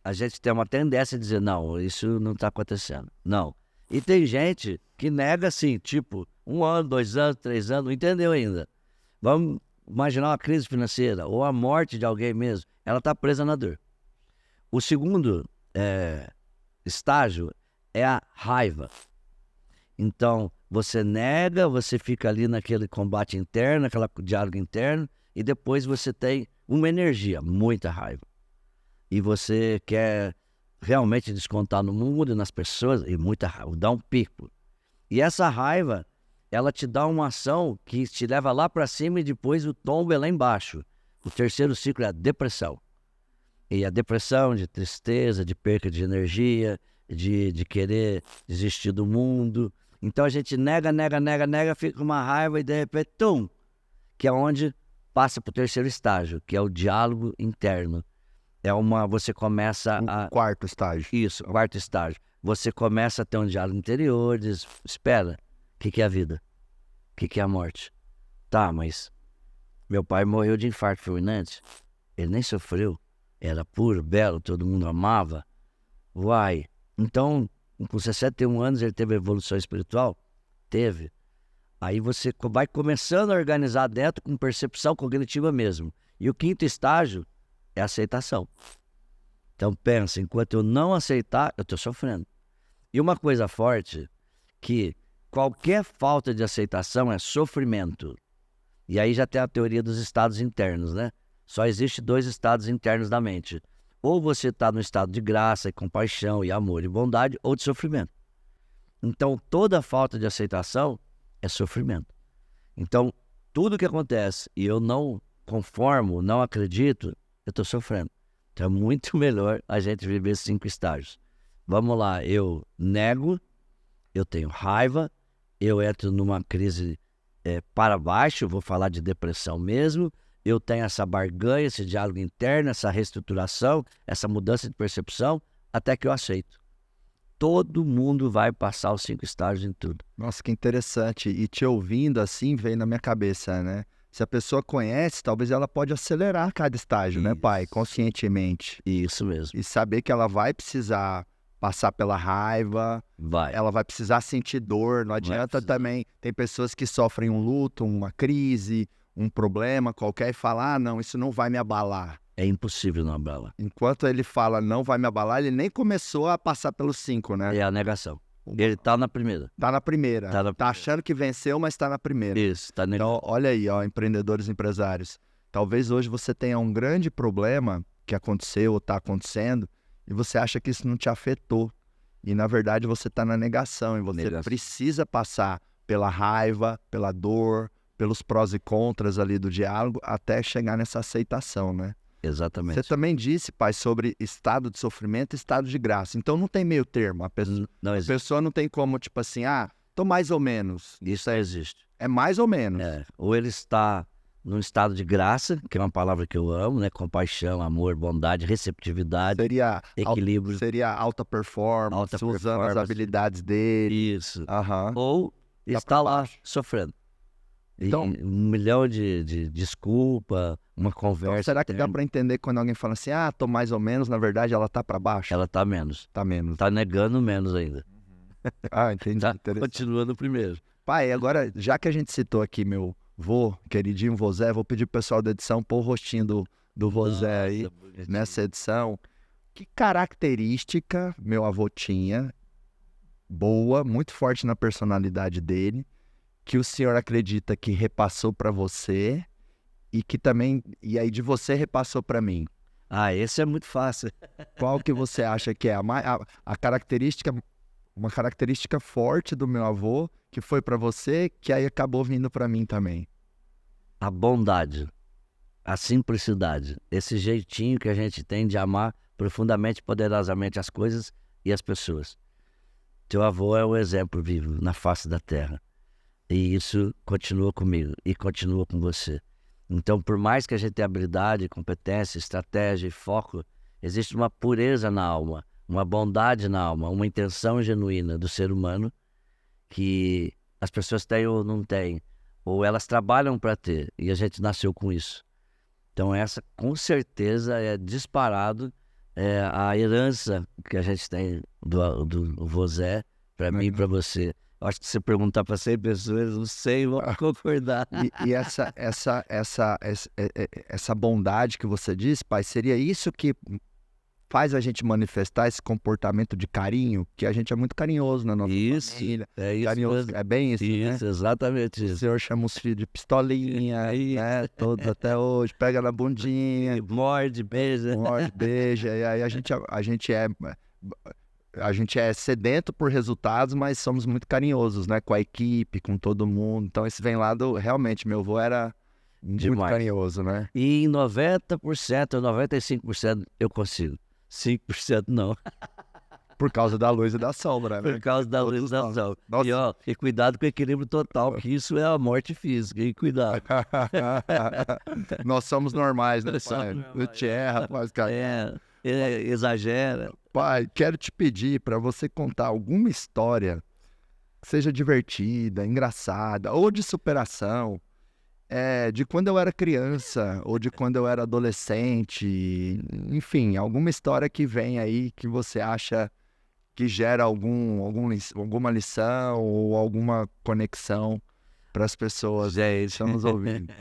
A gente tem uma tendência a dizer, não, isso não está acontecendo. Não. E tem gente que nega assim, tipo, 1 ano, 2 anos, 3 anos, não entendeu ainda. Vamos imaginar uma crise financeira ou a morte de alguém mesmo. Ela está presa na dor. O segundo estágio é a raiva. Então, você nega, você fica ali naquele combate interno, aquele diálogo interno, e depois você tem uma energia, muita raiva. E você quer realmente descontar no mundo e nas pessoas, e muita raiva, dá um pico. E essa raiva, ela te dá uma ação que te leva lá para cima e depois o tombo é lá embaixo. O terceiro ciclo é a depressão. E a depressão, de tristeza, de perca de energia, de querer desistir do mundo. Então a gente nega, fica com uma raiva e de repente, tum, que é onde passa para o terceiro estágio, que é o diálogo interno. Você começa O quarto estágio. Isso, quarto estágio. Você começa a ter um diálogo interior, diz, espera, o que é a vida? O que é a morte? Tá, mas meu pai morreu de infarto fulminante, ele nem sofreu, era puro, belo, todo mundo amava. Uai, então, com 61 anos ele teve evolução espiritual? Teve. Aí você vai começando a organizar dentro com percepção cognitiva mesmo. E o quinto estágio é a aceitação. Então pensa, enquanto eu não aceitar, eu estou sofrendo. E uma coisa forte, que qualquer falta de aceitação é sofrimento. E aí já tem a teoria dos estados internos, né? Só existe 2 estados internos da mente. Ou você está no estado de graça, e compaixão, e amor e bondade, ou de sofrimento. Então toda falta de aceitação é sofrimento. Então tudo que acontece e eu não conformo, não acredito, eu estou sofrendo. Então é muito melhor a gente viver 5 estágios. Vamos lá, eu nego, eu tenho raiva, eu entro numa crise para baixo, vou falar de depressão mesmo, eu tenho essa barganha, esse diálogo interno, essa reestruturação, essa mudança de percepção, até que eu aceito. Todo mundo vai passar os 5 estágios em tudo. Nossa, que interessante. E te ouvindo assim, veio na minha cabeça, né? Se a pessoa conhece, talvez ela pode acelerar cada estágio, né, pai? Conscientemente. Isso mesmo. E saber que ela vai precisar passar pela raiva, ela vai precisar sentir dor. Não adianta também. Tem pessoas que sofrem um luto, uma crise, um problema qualquer e falam, ah, não, isso não vai me abalar. É impossível não abalar. Enquanto ele fala não vai me abalar, ele nem começou a passar pelos 5, né? É a negação. Ele tá na primeira. Tá na primeira. Tá achando que venceu, mas tá na primeira. Isso, tá negando. Então, olha aí, ó, empreendedores e empresários. Talvez hoje você tenha um grande problema que aconteceu ou tá acontecendo e você acha que isso não te afetou. E, na verdade, você tá na negação e você precisa passar pela raiva, pela dor, pelos prós e contras ali do diálogo até chegar nessa aceitação, né? Exatamente. Você também disse, pai, sobre estado de sofrimento e estado de graça. Então não tem meio termo. A pessoa não tem como, tipo assim, ah, tô mais ou menos. Isso aí existe. É mais ou menos. Ou ele está num estado de graça, que é uma palavra que eu amo, né? Compaixão, amor, bondade, receptividade, equilíbrio. Seria alta performance, usando as habilidades dele. Isso. Ou está lá sofrendo. Então, um milhão de desculpa, uma conversa. Então, será que dá para entender quando alguém fala assim, ah, tô mais ou menos, na verdade ela tá para baixo? Ela tá menos. Tá menos. Tá negando menos ainda. Ah, entendi. Tá continuando primeiro. Pai, agora, já que a gente citou aqui meu vô, queridinho Vozé, vou pedir pro pessoal da edição pôr o rostinho do Vozé aí, nessa edição. Que característica meu avô tinha, boa, muito forte na personalidade dele, que o senhor acredita que repassou para você e que também, e aí de você repassou para mim? Ah, esse é muito fácil. Qual que você acha que é a característica, uma característica forte do meu avô que foi para você, que aí acabou vindo para mim também? A bondade, a simplicidade, esse jeitinho que a gente tem de amar profundamente, poderosamente as coisas e as pessoas. Teu avô é um exemplo vivo na face da terra. E isso continua comigo e continua com você. Então, por mais que a gente tenha habilidade, competência, estratégia e foco, existe uma pureza na alma, uma bondade na alma, uma intenção genuína do ser humano que as pessoas têm ou não têm, ou elas trabalham para ter, e a gente nasceu com isso. Então, essa com certeza é disparado a herança que a gente tem do Vozé, para mim e para você. Acho que se perguntar para 100 pessoas, não sei, vão concordar. E essa bondade que você diz, pai, seria isso que faz a gente manifestar esse comportamento de carinho, que a gente é muito carinhoso na nossa família. É isso. Carinhoso, é bem isso, isso, né? Exatamente isso. O senhor chama os filhos de pistolinha, né? Todos até hoje, pega na bundinha. Morde, beija. Morde, beija. E aí a gente é sedento por resultados, mas somos muito carinhosos, né? Com a equipe, com todo mundo. Então, isso vem lá realmente, meu avô era Muito Demais. carinhoso, né? E em 90% ou 95% eu consigo. 5% não, Por causa da luz e da sombra, né? por causa da Todos legislação. nós. E cuidado com o equilíbrio total, que isso é a morte física. E cuidado. Nós somos normais, né, Nós somos pai? normais. Eu te erra, faz cara. Exagera. Pai, quero te pedir para você contar alguma história que seja divertida, engraçada ou de superação, de quando eu era criança ou de quando eu era adolescente, enfim, alguma história que vem aí que você acha que gera alguma lição ou alguma conexão para as pessoas que Gente, estão nos ouvindo.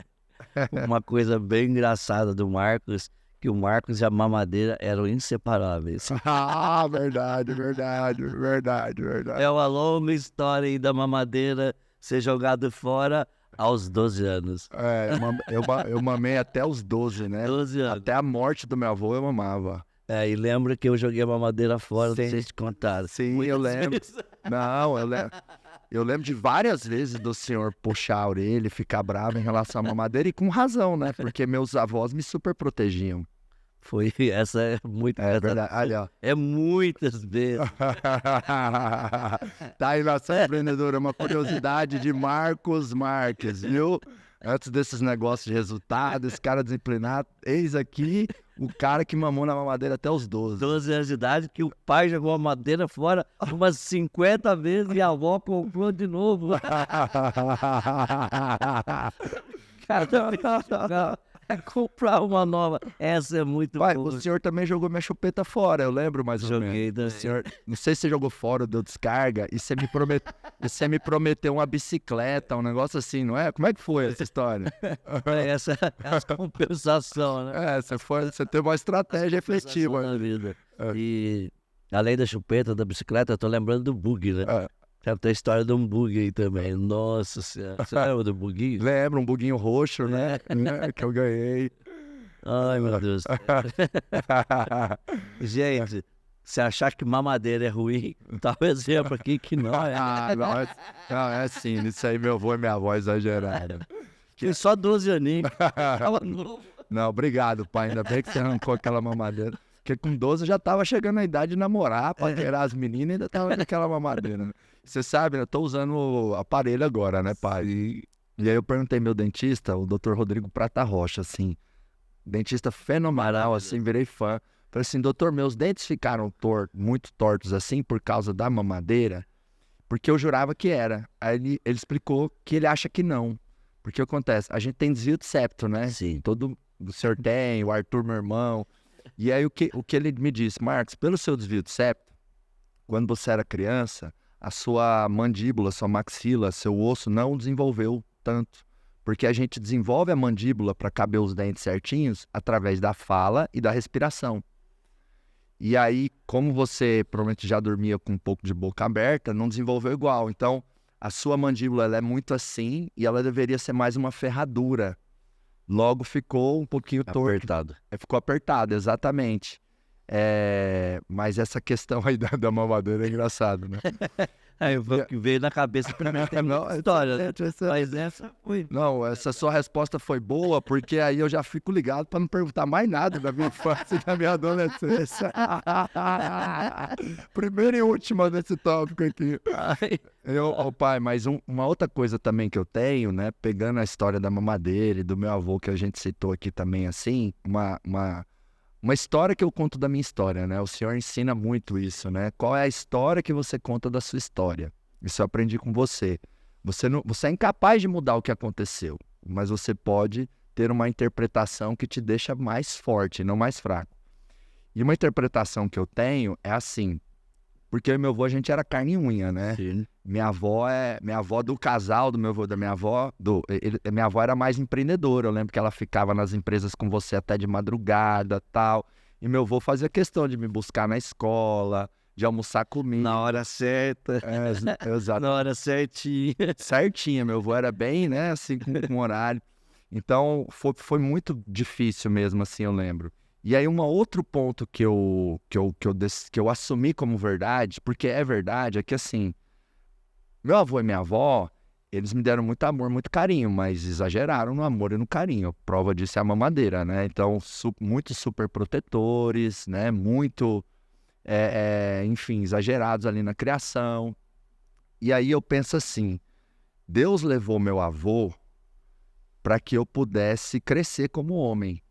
uma coisa bem engraçada do Marcos, que o Marcos e a mamadeira eram inseparáveis. Ah, verdade, verdade, verdade, verdade. É uma longa história aí da mamadeira ser jogado fora aos 12 anos. Eu mamei até os 12, né? 12 anos. Até a morte do meu avô eu mamava. E lembra que eu joguei a mamadeira fora, Sim. não sei se te contaram. Sim, Muitas eu lembro. vezes. Não, eu lembro de várias vezes do senhor puxar a orelha e ficar bravo em relação à mamadeira, e com razão, né? Porque meus avós me super protegiam. Essa é muito. É verdade. Ali, ó. É muitas vezes. Tá aí nossa empreendedora, uma curiosidade de Marcos Marques, viu? Antes desses negócios de resultado, esse cara disciplinado, eis aqui o cara que mamou na mamadeira até os 12. 12 anos de idade, que o pai jogou a madeira fora umas 50 vezes e a avó comprou de novo. Cara, comprar uma nova. Essa é muito Pai, boa. o senhor também jogou minha chupeta fora, eu lembro mais ou menos. Joguei também. Senhor, não sei se você jogou fora, deu descarga, e você me prometeu uma bicicleta, um negócio assim, não é? Como é que foi essa história? Essa é a compensação, né? Você teve uma estratégia efetiva. Na vida. É. E além da chupeta, da bicicleta, eu tô lembrando do bug, né? É. Tem a história de um bug aí também. Nossa Senhora. Você lembra do buguinho? Lembra, um buguinho roxo, né? Que eu ganhei. Ai, meu Deus. Gente, se achar que mamadeira é ruim, tá um exemplo aqui que não é. Não, é assim, isso aí meu avô e minha avó exageraram. Tinha só 12 aninhos. Tava novo. Não, obrigado, pai, ainda bem que você arrancou aquela mamadeira. Porque com 12 eu já tava chegando a idade de namorar, paquerar as meninas e ainda tava naquela mamadeira, né? Você sabe, né? Eu tô usando o aparelho agora, né, pai? E aí eu perguntei meu dentista, o Dr. Rodrigo Prata Rocha, assim, dentista fenomenal, assim, virei fã. Falei assim, doutor, meus dentes ficaram muito tortos assim por causa da mamadeira, porque eu jurava que era. Aí ele explicou que ele acha que não. Porque acontece, a gente tem desvio de septo, né? Sim. O senhor tem, o Arthur, meu irmão. E aí o que ele me disse, Marcos, pelo seu desvio de septo, quando você era criança, a sua mandíbula, sua maxila, seu osso não desenvolveu tanto. Porque a gente desenvolve a mandíbula para caber os dentes certinhos através da fala e da respiração. E aí, como você provavelmente já dormia com um pouco de boca aberta, não desenvolveu igual. Então, a sua mandíbula ela é muito assim e ela deveria ser mais uma ferradura. Logo ficou um pouquinho torto. Apertado. Ficou apertado, exatamente. Mas essa questão aí da mamadeira é engraçado, né? Aí veio na cabeça primeiro tem Não, muita história, né? Mas essa foi. Não, essa sua resposta foi boa, porque aí eu já fico ligado para não perguntar mais nada da minha infância e da minha adolescência. Primeira e última desse tópico aqui. Pai, mas uma outra coisa também que eu tenho, né? Pegando a história da mamadeira e do meu avô, que a gente citou aqui também, assim, uma história que eu conto da minha história, né? O senhor ensina muito isso, né? Qual é a história que você conta da sua história? Isso eu aprendi com você. Você é incapaz de mudar o que aconteceu, mas você pode ter uma interpretação que te deixa mais forte, não mais fraco. E uma interpretação que eu tenho é assim, porque eu e meu avô, a gente era carne e unha, né? Sim. Minha avó do casal do meu avô, da minha avó, minha avó era mais empreendedora. Eu lembro que ela ficava nas empresas com você até de madrugada, tal. E meu avô fazia questão de me buscar na escola, de almoçar comigo. Na hora certa. Exato. Na hora certinha. Certinha, meu avô era bem, né, assim, com horário. Então, foi muito difícil mesmo, assim, eu lembro. E aí, um outro ponto que eu assumi como verdade, porque é verdade, é que, assim, meu avô e minha avó, eles me deram muito amor, muito carinho, mas exageraram no amor e no carinho. Prova disso é a mamadeira, né? Então, muito super protetores, né? Muito, enfim, exagerados ali na criação. E aí eu penso assim, Deus levou meu avô para que eu pudesse crescer como homem.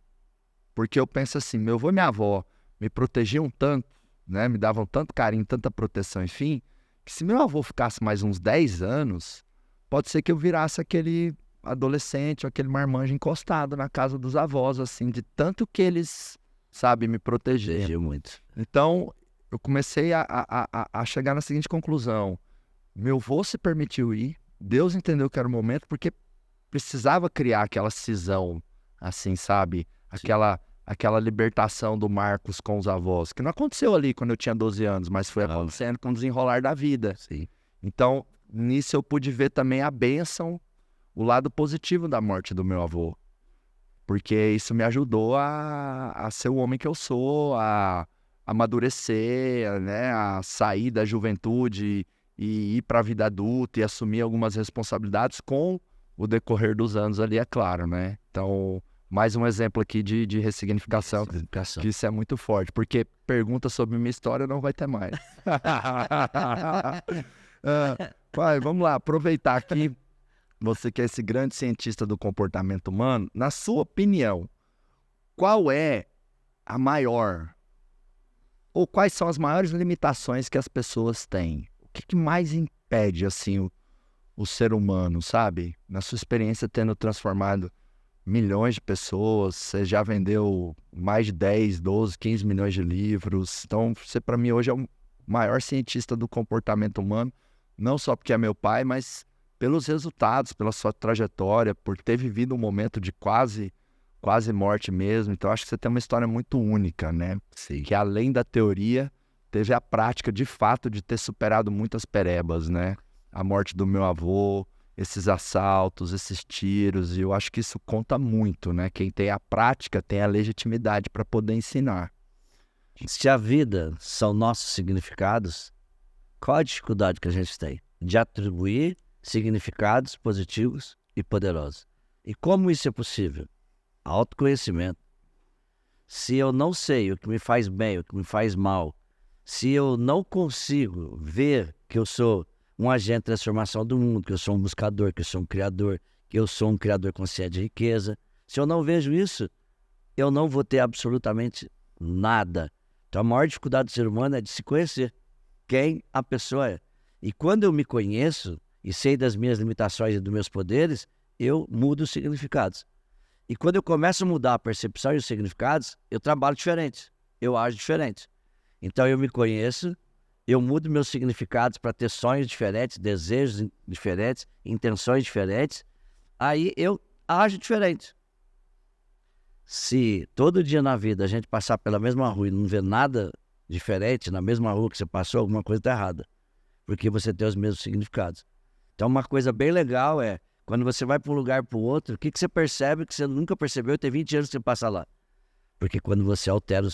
Porque eu penso assim, meu avô e minha avó me protegiam tanto, né? Me davam tanto carinho, tanta proteção, enfim, que se meu avô ficasse mais uns 10 anos, pode ser que eu virasse aquele adolescente, ou aquele marmanjo encostado na casa dos avós, assim, de tanto que eles, sabe, me protegeram. Protegeu muito. Então, eu comecei a chegar na seguinte conclusão. Meu avô se permitiu ir, Deus entendeu que era o momento, porque precisava criar aquela cisão, assim, sabe? Aquela libertação do Marcos com os avós, que não aconteceu ali quando eu tinha 12 anos, mas foi acontecendo com o desenrolar da vida. Sim. Então, nisso eu pude ver também a bênção, o lado positivo da morte do meu avô. Porque isso me ajudou a ser o homem que eu sou, a amadurecer, né? A sair da juventude e ir para a vida adulta e assumir algumas responsabilidades com o decorrer dos anos ali, é claro, né? Então, mais um exemplo aqui de ressignificação, que isso é muito forte, porque pergunta sobre minha história não vai ter mais. Pai, vamos lá, aproveitar aqui, você que é esse grande cientista do comportamento humano, na sua opinião, qual é a maior, ou quais são as maiores limitações que as pessoas têm? O que mais impede, assim, o ser humano, sabe? Na sua experiência tendo transformado milhões de pessoas, você já vendeu mais de 10, 12, 15 milhões de livros. Então, você para mim hoje é o maior cientista do comportamento humano, não só porque é meu pai, mas pelos resultados, pela sua trajetória, por ter vivido um momento de quase morte mesmo. Então, acho que você tem uma história muito única, né? Sim. Que além da teoria, teve a prática de fato de ter superado muitas perebas, né? A morte do meu avô, esses assaltos, esses tiros, e eu acho que isso conta muito, né? Quem tem a prática tem a legitimidade para poder ensinar. Se a vida são nossos significados, qual a dificuldade que a gente tem de atribuir significados positivos e poderosos? E como isso é possível? Autoconhecimento. Se eu não sei o que me faz bem, o que me faz mal, se eu não consigo ver que eu sou um agente de transformação do mundo, que eu sou um buscador, que eu sou um criador, que eu sou um criador consciente de riqueza. Se eu não vejo isso, eu não vou ter absolutamente nada. Então a maior dificuldade do ser humano é de se conhecer quem a pessoa é. E quando eu me conheço e sei das minhas limitações e dos meus poderes, eu mudo os significados. E quando eu começo a mudar a percepção e os significados, eu trabalho diferente, eu ajo diferente. Então eu me conheço, eu mudo meus significados para ter sonhos diferentes, desejos diferentes, intenções diferentes. Aí eu ajo diferente. Se todo dia na vida a gente passar pela mesma rua e não ver nada diferente, na mesma rua que você passou, alguma coisa está errada. Porque você tem os mesmos significados. Então uma coisa bem legal é, quando você vai para um lugar para o outro, o que você percebe que você nunca percebeu e tem 20 anos que você passa lá? Porque quando você altera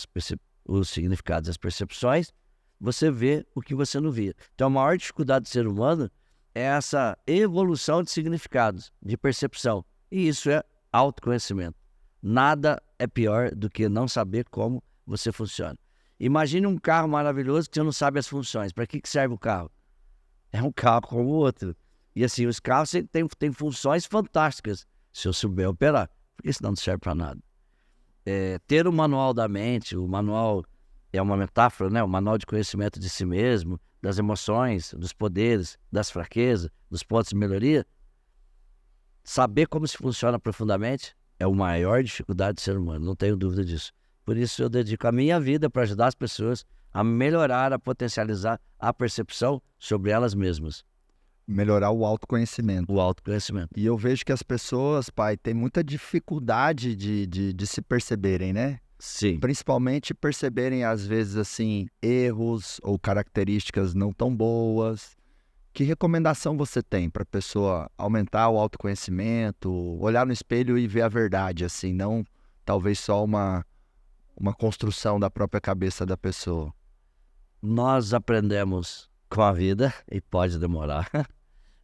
os significados, as percepções, você vê o que você não via. Então a maior dificuldade do ser humano é essa evolução de significados, de percepção. E isso é autoconhecimento. Nada é pior do que não saber como você funciona. Imagine um carro maravilhoso que você não sabe as funções. Para que serve o carro? É um carro como o outro. E assim, os carros têm funções fantásticas, se eu souber operar. Porque senão não serve para nada. Ter o manual da mente, o manual é uma metáfora, né? O manual de conhecimento de si mesmo, das emoções, dos poderes, das fraquezas, dos pontos de melhoria. Saber como se funciona profundamente é a maior dificuldade do ser humano, não tenho dúvida disso. Por isso eu dedico a minha vida para ajudar as pessoas a melhorar, a potencializar a percepção sobre elas mesmas. Melhorar o autoconhecimento. O autoconhecimento. E eu vejo que as pessoas, pai, têm muita dificuldade de se perceberem, né? Sim. Principalmente perceberem, às vezes, assim, erros ou características não tão boas. Que recomendação você tem para a pessoa aumentar o autoconhecimento, olhar no espelho e ver a verdade, assim, não talvez só uma construção da própria cabeça da pessoa? Nós aprendemos com a vida, e pode demorar,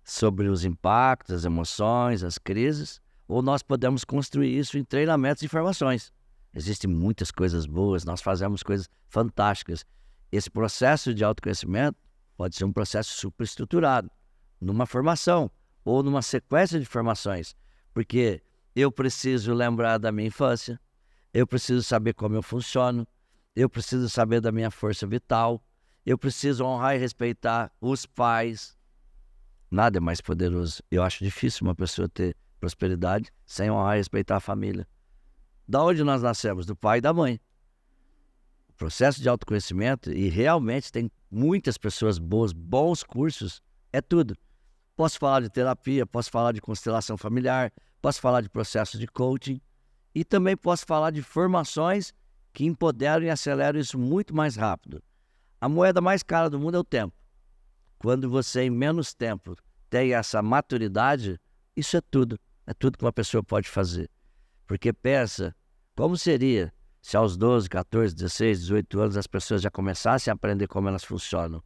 sobre os impactos, as emoções, as crises, ou nós podemos construir isso em treinamentos e formações. Existem muitas coisas boas, nós fazemos coisas fantásticas. Esse processo de autoconhecimento pode ser um processo superestruturado, numa formação ou numa sequência de formações, porque eu preciso lembrar da minha infância, eu preciso saber como eu funciono, eu preciso saber da minha força vital, eu preciso honrar e respeitar os pais. Nada é mais poderoso. Eu acho difícil uma pessoa ter prosperidade sem honrar e respeitar a família. Da onde nós nascemos? Do pai e da mãe. O processo de autoconhecimento, e realmente tem muitas pessoas boas, bons cursos, é tudo. Posso falar de terapia, posso falar de constelação familiar, posso falar de processo de coaching e também posso falar de formações que empoderam e aceleram isso muito mais rápido. A moeda mais cara do mundo é o tempo. Quando você, em menos tempo, tem essa maturidade, isso é tudo. É tudo que uma pessoa pode fazer. Porque pensa, como seria se aos 12, 14, 16, 18 anos as pessoas já começassem a aprender como elas funcionam?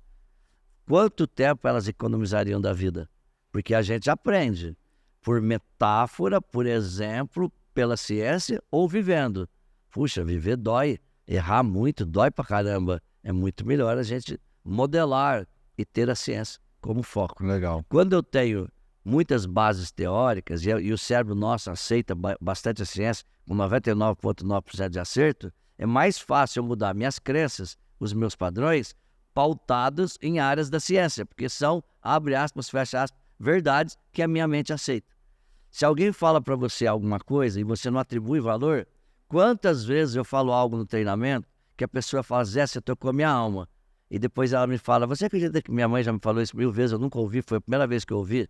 Quanto tempo elas economizariam da vida? Porque a gente aprende por metáfora, por exemplo, pela ciência ou vivendo. Puxa, viver dói, errar muito, dói pra caramba. É muito melhor a gente modelar e ter a ciência como foco. Legal. Quando eu tenho muitas bases teóricas e o cérebro nosso aceita bastante a ciência, com 99,9% de acerto, é mais fácil eu mudar minhas crenças, os meus padrões, pautados em áreas da ciência, porque são, abre aspas, fecha aspas, verdades que a minha mente aceita. Se alguém fala para você alguma coisa e você não atribui valor, quantas vezes eu falo algo no treinamento que a pessoa fala, Zé, você tocou minha alma. E depois ela me fala, você acredita que minha mãe já me falou isso 1000 vezes, eu nunca ouvi, foi a primeira vez que eu ouvi?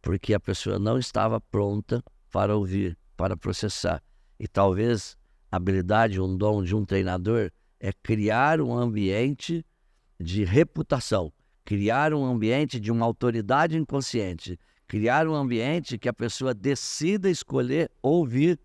Porque a pessoa não estava pronta para ouvir, para processar. E talvez a habilidade, um dom de um treinador é criar um ambiente de reputação, criar um ambiente de uma autoridade inconsciente, criar um ambiente que a pessoa decida escolher ouvir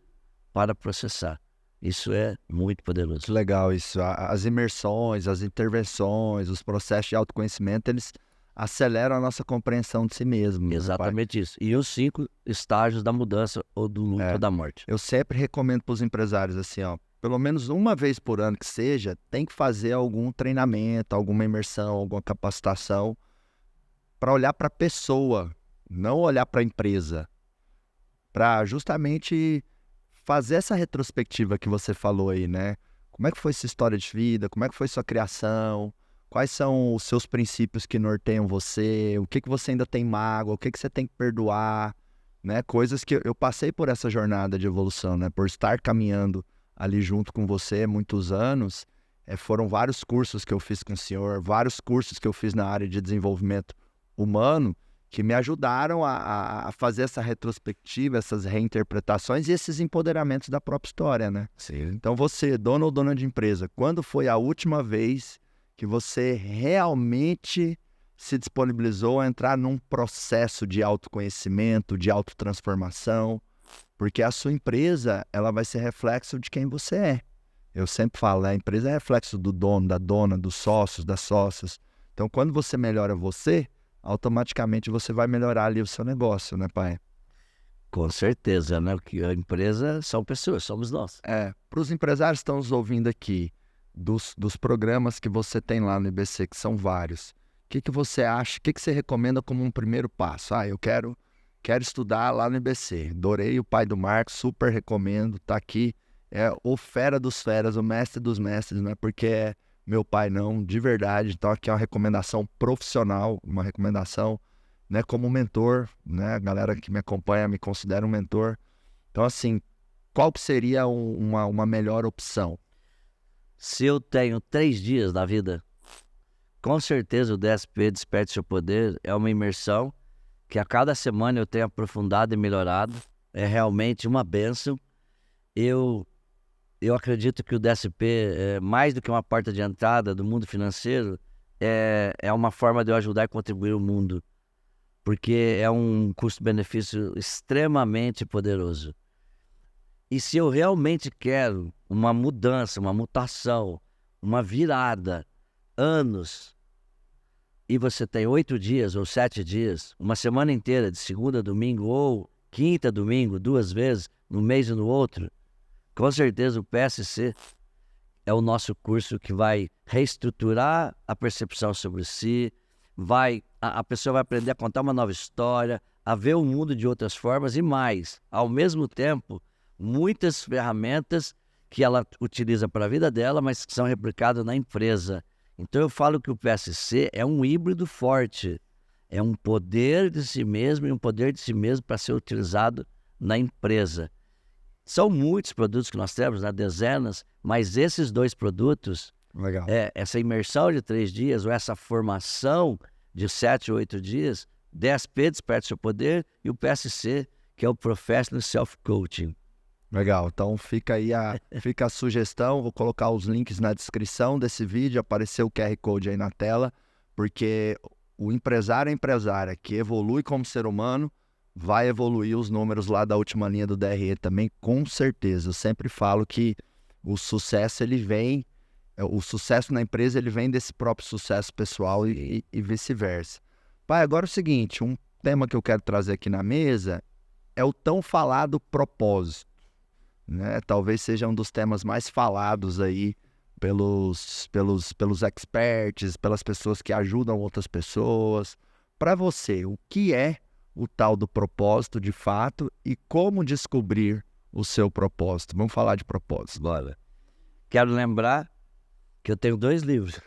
para processar. Isso é muito poderoso. Que legal isso. As imersões, as intervenções, os processos de autoconhecimento, eles aceleram a nossa compreensão de si mesmo. Exatamente isso. E os 5 estágios da mudança ou do luto ou da morte. Eu sempre recomendo para os empresários assim, ó, pelo menos uma vez por ano que seja, tem que fazer algum treinamento, alguma imersão, alguma capacitação para olhar para a pessoa, não olhar para a empresa, para justamente fazer essa retrospectiva que você falou aí, né? Como é que foi sua história de vida? Como é que foi sua criação? Quais são os seus princípios que norteiam você? O que você ainda tem mágoa? O que você tem que perdoar? Né? Coisas que eu passei por essa jornada de evolução, né? Por estar caminhando ali junto com você há muitos anos. Foram vários cursos que eu fiz com o senhor, vários cursos que eu fiz na área de desenvolvimento humano, que me ajudaram a fazer essa retrospectiva, essas reinterpretações e esses empoderamentos da própria história, né? Sim. Então você, dono ou dona de empresa, quando foi a última vez que você realmente se disponibilizou a entrar num processo de autoconhecimento, de autotransformação? Porque a sua empresa, ela vai ser reflexo de quem você é. Eu sempre falo, né? A empresa é reflexo do dono, da dona, dos sócios, das sócias. Então, quando você melhora você, automaticamente você vai melhorar ali o seu negócio, né, pai? Com certeza, né? Porque a empresa são pessoas, somos nós. Para os empresários que estão nos ouvindo aqui, dos programas que você tem lá no IBC, que são vários, o que você acha, o que você recomenda como um primeiro passo? Eu quero estudar lá no IBC. Adorei o Pai do Marcos, super recomendo, tá aqui. É o fera dos feras, o mestre dos mestres, não é porque é meu pai não, de verdade. Então aqui é uma recomendação profissional, uma recomendação, né, como mentor, né? A galera que me acompanha me considera um mentor. Então assim, qual que seria uma melhor opção? Se eu tenho 3 dias na vida, com certeza o DSP Desperte Seu Poder é uma imersão que a cada semana eu tenho aprofundado e melhorado. É realmente uma bênção. Eu acredito que o DSP, mais do que uma porta de entrada do mundo financeiro, é uma forma de eu ajudar e contribuir ao mundo, porque é um custo-benefício extremamente poderoso. E se eu realmente quero uma mudança, uma mutação, uma virada, anos, e você tem 8 dias ou 7 dias, uma semana inteira, de segunda a domingo, ou quinta a domingo, 2 vezes, no mês e no outro, com certeza o PSC é o nosso curso que vai reestruturar a percepção sobre si, a pessoa vai aprender a contar uma nova história, a ver o mundo de outras formas e mais, ao mesmo tempo, muitas ferramentas que ela utiliza para a vida dela, mas que são replicadas na empresa. Então eu falo que o PSC é um híbrido forte, é um poder de si mesmo e um poder de si mesmo para ser utilizado na empresa. São muitos produtos que nós temos, né? Dezenas, mas esses 2 produtos, Legal. Essa imersão de 3 dias ou essa formação de 7 ou 8 dias, DSP, Desperte Seu Poder, e o PSC, que é o Professional Self-Coaching. Legal, então fica aí fica a sugestão, vou colocar os links na descrição desse vídeo, apareceu o QR Code aí na tela, porque o empresário e empresária que evolui como ser humano vai evoluir os números lá da última linha do DRE também, com certeza. Eu sempre falo que o sucesso na empresa ele vem desse próprio sucesso pessoal e vice-versa. Pai, agora é o seguinte, um tema que eu quero trazer aqui na mesa é o tão falado propósito, né? Talvez seja um dos temas mais falados aí pelos experts, pelas pessoas que ajudam outras pessoas. Para você, o que é o tal do propósito de fato e como descobrir o seu propósito? Vamos falar de propósito. Bora. Quero lembrar que eu tenho 2 livros.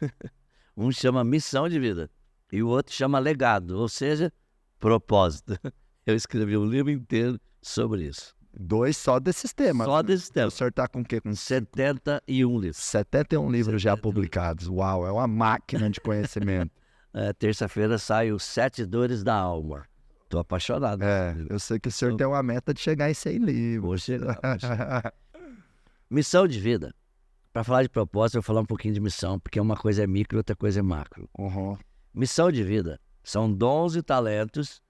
Um chama Missão de Vida e o outro chama Legado, ou seja, Propósito. Eu escrevi um livro inteiro sobre isso. 2 só desses temas. Só desses temas. O senhor está com o quê? Com 71 livros. 71 livros já publicados. Uau, é uma máquina de conhecimento. Terça-feira sai os 7 Dores da Alma. Estou apaixonado. Eu sei que o senhor tem uma meta de chegar em 100 livros. Vou chegar. Missão de vida. Para falar de propósito, eu vou falar um pouquinho de missão, porque uma coisa é micro, outra coisa é macro. Missão de vida são dons e talentos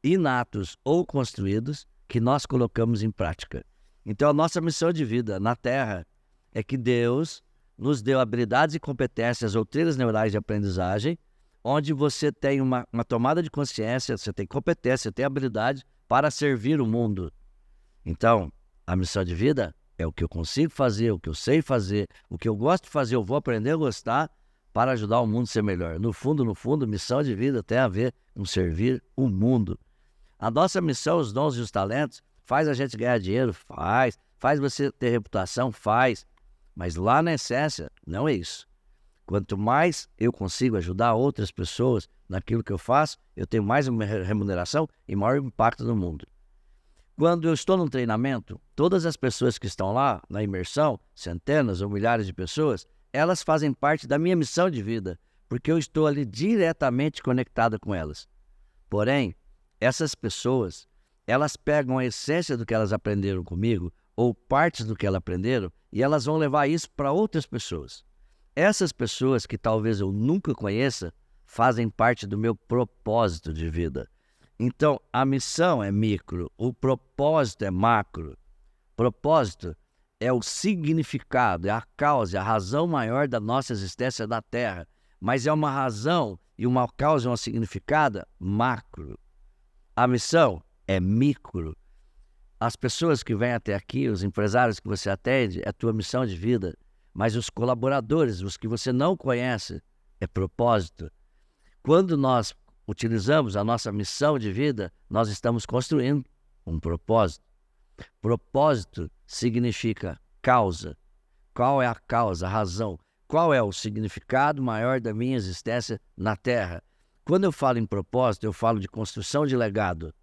inatos ou construídos que nós colocamos em prática. Então, a nossa missão de vida na Terra é que Deus nos deu habilidades e competências ou trilhas neurais de aprendizagem, onde você tem uma tomada de consciência, você tem competência, você tem habilidade para servir o mundo. Então, a missão de vida é o que eu consigo fazer, o que eu sei fazer, o que eu gosto de fazer, eu vou aprender a gostar para ajudar o mundo a ser melhor. No fundo, missão de vida tem a ver com servir o mundo. A nossa missão, os dons e os talentos, faz a gente ganhar dinheiro? Faz você ter reputação? Faz. Mas lá na essência, não é isso. Quanto mais eu consigo ajudar outras pessoas naquilo que eu faço, eu tenho mais remuneração e maior impacto no mundo. Quando eu estou num treinamento, todas as pessoas que estão lá na imersão, centenas ou milhares de pessoas, elas fazem parte da minha missão de vida, porque eu estou ali diretamente conectado com elas. Porém, essas pessoas, elas pegam a essência do que elas aprenderam comigo, ou partes do que elas aprenderam, e elas vão levar isso para outras pessoas. Essas pessoas que talvez eu nunca conheça, fazem parte do meu propósito de vida. Então, a missão é micro, o propósito é macro. Propósito é o significado, é a causa, é a razão maior da nossa existência na Terra. Mas é uma razão e uma causa e um significado macro. A missão é micro. As pessoas que vêm até aqui, os empresários que você atende, é a tua missão de vida. Mas os colaboradores, os que você não conhece, é propósito. Quando nós utilizamos a nossa missão de vida, nós estamos construindo um propósito. Propósito significa causa. Qual é a causa, a razão? Qual é o significado maior da minha existência na Terra? Quando eu falo em propósito, eu falo de construção de legado.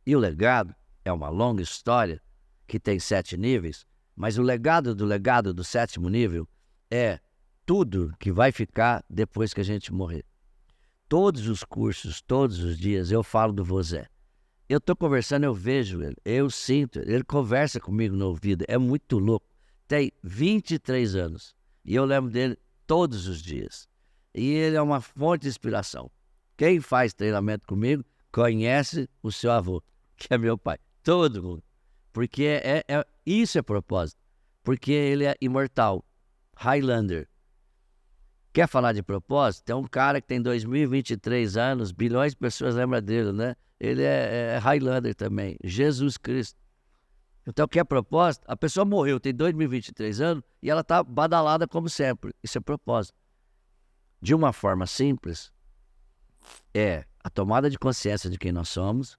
E o legado é uma longa história que tem 7 níveis, mas o legado do 7º nível é tudo que vai ficar depois que a gente morrer. Todos os cursos, todos os dias, eu falo do Vozé. Eu estou conversando, eu vejo ele, eu sinto, ele conversa comigo no ouvido, é muito louco. Tem 23 anos e eu lembro dele todos os dias. E ele é uma fonte de inspiração. Quem faz treinamento comigo conhece o seu avô, que é meu pai. Todo mundo. Porque isso é propósito. Porque ele é imortal. Highlander. Quer falar de propósito? Tem um cara que tem 2023 anos, bilhões de pessoas lembram dele, né? Ele é Highlander também, Jesus Cristo. Então, quer propósito? A pessoa morreu, tem 2023 anos e ela está badalada como sempre. Isso é propósito. De uma forma simples, é a tomada de consciência de quem nós somos,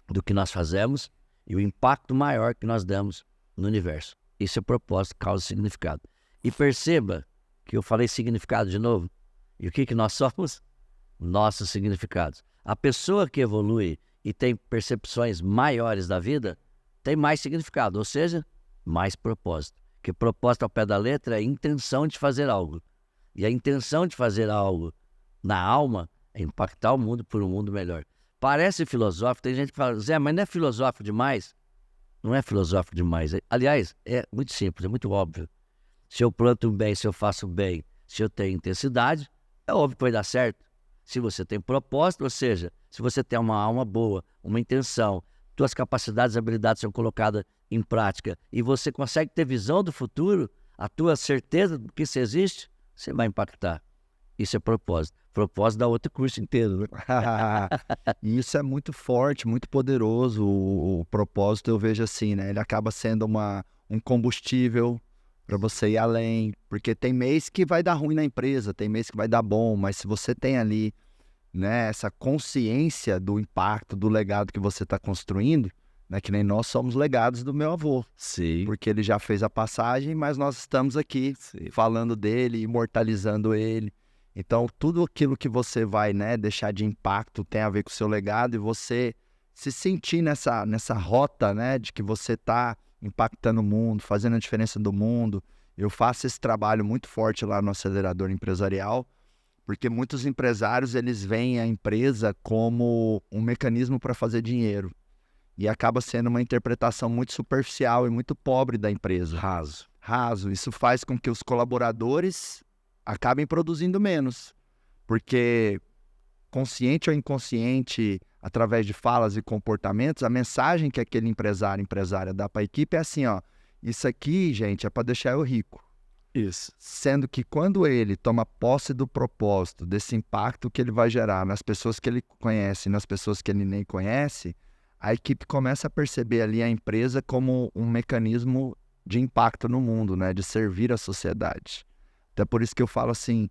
do que nós fazemos e o impacto maior que nós damos no universo. Isso é propósito, causa e significado. E perceba que eu falei significado de novo. E o que nós somos? Nossos significados. A pessoa que evolui e tem percepções maiores da vida tem mais significado, ou seja, mais propósito. Porque propósito ao pé da letra é a intenção de fazer algo. E a intenção de fazer algo na alma é impactar o mundo por um mundo melhor. Parece filosófico, tem gente que fala, Zé, mas não é filosófico demais? Não é filosófico demais. Aliás, é muito simples, é muito óbvio. Se eu planto bem, se eu faço bem, se eu tenho intensidade, é óbvio que vai dar certo. Se você tem propósito, ou seja, se você tem uma alma boa, uma intenção, tuas capacidades e habilidades são colocadas em prática e você consegue ter visão do futuro, a tua certeza do que isso existe, você vai impactar. Isso é propósito. Propósito dá outro curso inteiro, né? E isso é muito forte, muito poderoso. O propósito eu vejo assim, né? Ele acaba sendo um combustível para você ir além. Porque tem mês que vai dar ruim na empresa, tem mês que vai dar bom, mas se você tem ali, né, essa consciência do impacto, do legado que você está construindo, né, que nem nós somos legados do meu avô. Sim. Porque ele já fez a passagem, mas nós estamos aqui falando dele, imortalizando ele. Então, tudo aquilo que você vai, né, deixar de impacto tem a ver com o seu legado e você se sentir nessa rota, né, de que você está impactando o mundo, fazendo a diferença do mundo. Eu faço esse trabalho muito forte lá no Acelerador Empresarial, porque muitos empresários, eles veem a empresa como um mecanismo para fazer dinheiro. E acaba sendo uma interpretação muito superficial e muito pobre da empresa. Raso. Isso faz com que os colaboradores acabem produzindo menos. Porque, consciente ou inconsciente, através de falas e comportamentos, a mensagem que aquele empresária dá para a equipe é assim, ó, isso aqui, gente, é para deixar eu rico. Isso. Sendo que quando ele toma posse do propósito, desse impacto que ele vai gerar nas pessoas que ele conhece e nas pessoas que ele nem conhece, a equipe começa a perceber ali a empresa como um mecanismo de impacto no mundo, né? De servir a sociedade. Então é por isso que eu falo assim,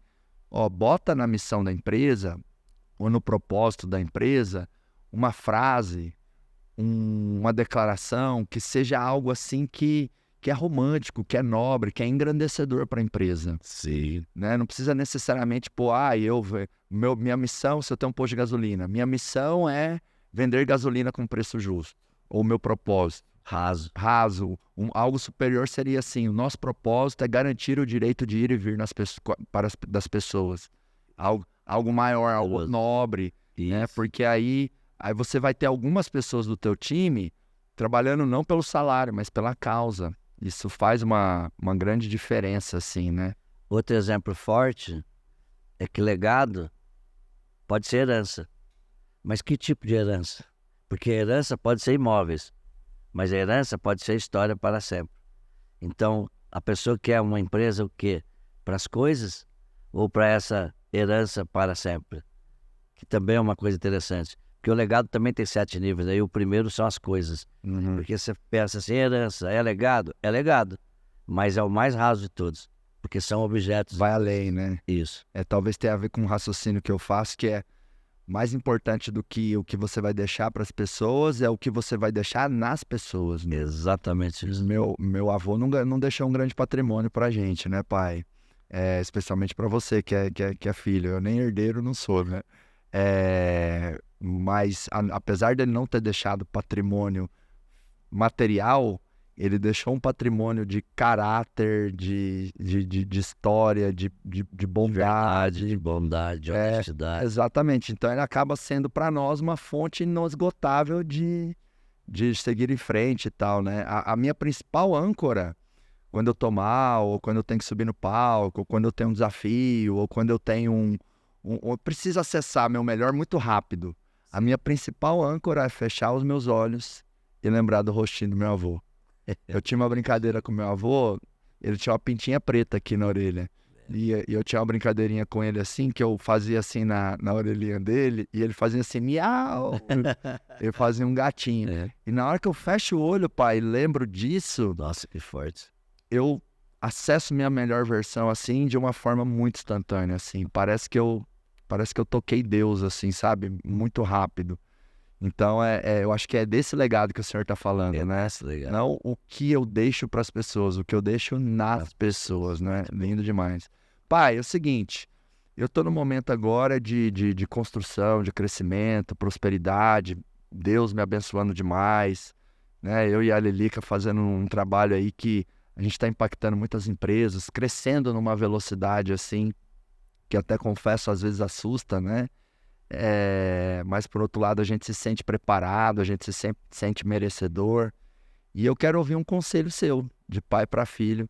ó, bota na missão da empresa ou no propósito da empresa uma frase, uma declaração que seja algo assim que é romântico, que é nobre, que é engrandecedor para a empresa. Sim. Né? Não precisa necessariamente, minha missão, se eu tenho um posto de gasolina, minha missão é vender gasolina com preço justo. Ou meu propósito. Raso. Algo superior seria assim, o nosso propósito é garantir o direito de ir e vir das pessoas. Algo maior, algo nobre. Né? Porque aí você vai ter algumas pessoas do teu time trabalhando não pelo salário, mas pela causa. Isso faz uma grande diferença, assim, né? Outro exemplo forte é que legado pode ser herança. Mas que tipo de herança? Porque herança pode ser imóveis, mas a herança pode ser história para sempre. Então, a pessoa quer uma empresa o quê? Para as coisas ou para essa herança para sempre? Que também é uma coisa interessante. Porque o legado também tem 7 níveis, aí o primeiro são as coisas. Porque você pensa assim, herança, é legado? É legado, mas é o mais raso de todos, porque são objetos. Vai além, né? Isso. Talvez tenha a ver com um raciocínio que eu faço, que é mais importante do que o que você vai deixar para as pessoas, é o que você vai deixar nas pessoas. Né? Exatamente isso. Meu avô não deixou um grande patrimônio para a gente, né, pai? Especialmente para você, que é filho. Eu nem herdeiro não sou, né? Mas apesar dele não ter deixado patrimônio material, ele deixou um patrimônio de caráter, de história, de bondade. De bondade, de honestidade. Exatamente. Então ele acaba sendo para nós uma fonte inesgotável de seguir em frente e tal, né? A minha principal âncora, quando eu tô mal, ou quando eu tenho que subir no palco, ou quando eu tenho um desafio, ou quando eu tenho eu preciso acessar meu melhor muito rápido. A minha principal âncora é fechar os meus olhos e lembrar do rostinho do meu avô. Eu tinha uma brincadeira com meu avô, ele tinha uma pintinha preta aqui na orelha. E eu tinha uma brincadeirinha com ele assim, que eu fazia assim na orelhinha dele, e ele fazia assim, miau! Ele fazia um gatinho. É. E na hora que eu fecho o olho, pai, e lembro disso, Nossa, que forte. eu acesso minha melhor versão, assim, de uma forma muito instantânea, assim. Parece que eu toquei Deus, assim, sabe? Muito rápido. Então, eu acho que é desse legado que o senhor tá falando, né? Legal. Não o que eu deixo para as pessoas, o que eu deixo nas pessoas, né? Lindo demais. Pai, é o seguinte, eu tô no momento agora de construção, de crescimento, prosperidade, Deus me abençoando demais, né? Eu e a Lilica fazendo um trabalho aí que a gente está impactando muitas empresas, crescendo numa velocidade assim, que até confesso às vezes assusta, né? Mas por outro lado a gente se sente preparado, a gente se sente merecedor. E eu quero ouvir um conselho seu, de pai para filho,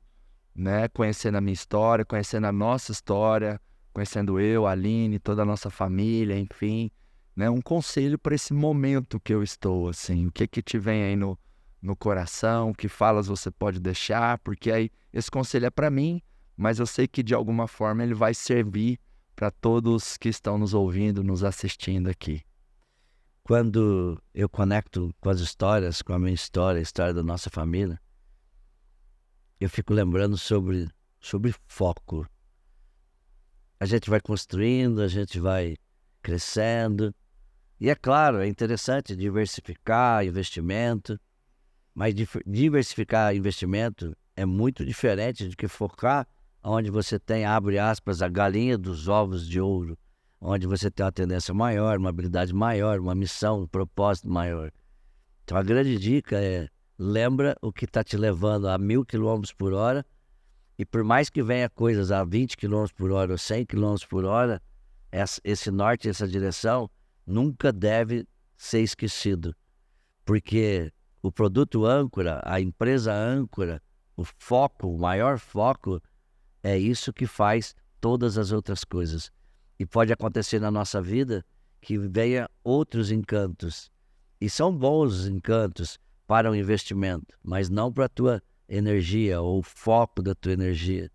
né? Conhecendo a minha história, conhecendo a nossa história, conhecendo eu, a Aline, toda a nossa família, enfim, né? Um conselho para esse momento que eu estou, assim, o que te vem aí no coração, que falas você pode deixar, porque aí esse conselho é para mim, mas eu sei que de alguma forma ele vai servir para todos que estão nos ouvindo, nos assistindo aqui. Quando eu conecto com as histórias, com a minha história, a história da nossa família, eu fico lembrando sobre foco. A gente vai construindo, a gente vai crescendo. E é claro, é interessante diversificar investimento, mas diversificar investimento é muito diferente do que focar onde você tem, abre aspas, a galinha dos ovos de ouro, onde você tem uma tendência maior, uma habilidade maior, uma missão, um propósito maior. Então a grande dica é, lembra o que está te levando a 1.000 km/h, e por mais que venha coisas a 20 km/h ou 100 km/h, esse norte, essa direção, nunca deve ser esquecido. Porque o produto âncora, a empresa âncora, o foco, o maior foco, é isso que faz todas as outras coisas. E pode acontecer na nossa vida que venha outros encantos. E são bons os encantos para o investimento, mas não para a tua energia ou o foco da tua energia.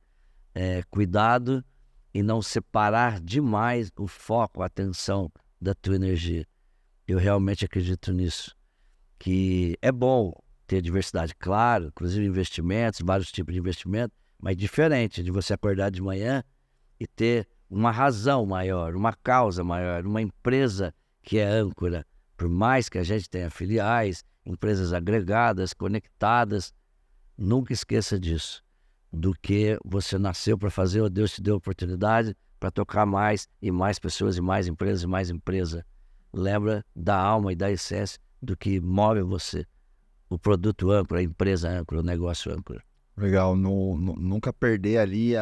Cuidado em não separar demais o foco, a atenção da tua energia. Eu realmente acredito nisso. Que é bom ter diversidade, claro, inclusive investimentos, vários tipos de investimento, mas diferente de você acordar de manhã e ter uma razão maior, uma causa maior, uma empresa que é âncora. Por mais que a gente tenha filiais, empresas agregadas, conectadas, nunca esqueça disso. Do que você nasceu para fazer, ou Deus te deu oportunidade para tocar mais e mais pessoas e mais empresas e mais empresa. Lembra da alma e da essência do que move você. O produto âncora, a empresa âncora, o negócio âncora. Legal, nunca perder ali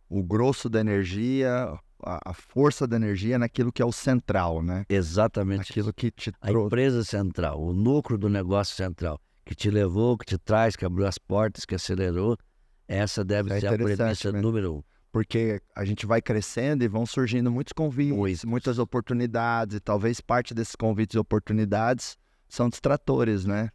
o grosso da energia, a força da energia naquilo que é o central, né? Exatamente. Aquilo que te a empresa central, o núcleo do negócio central, que te levou, que te traz, que abriu as portas, que acelerou, essa deve ser a premissa número 1. Porque a gente vai crescendo e vão surgindo muitos convites, muitas oportunidades, e talvez parte desses convites e oportunidades são distratores, né?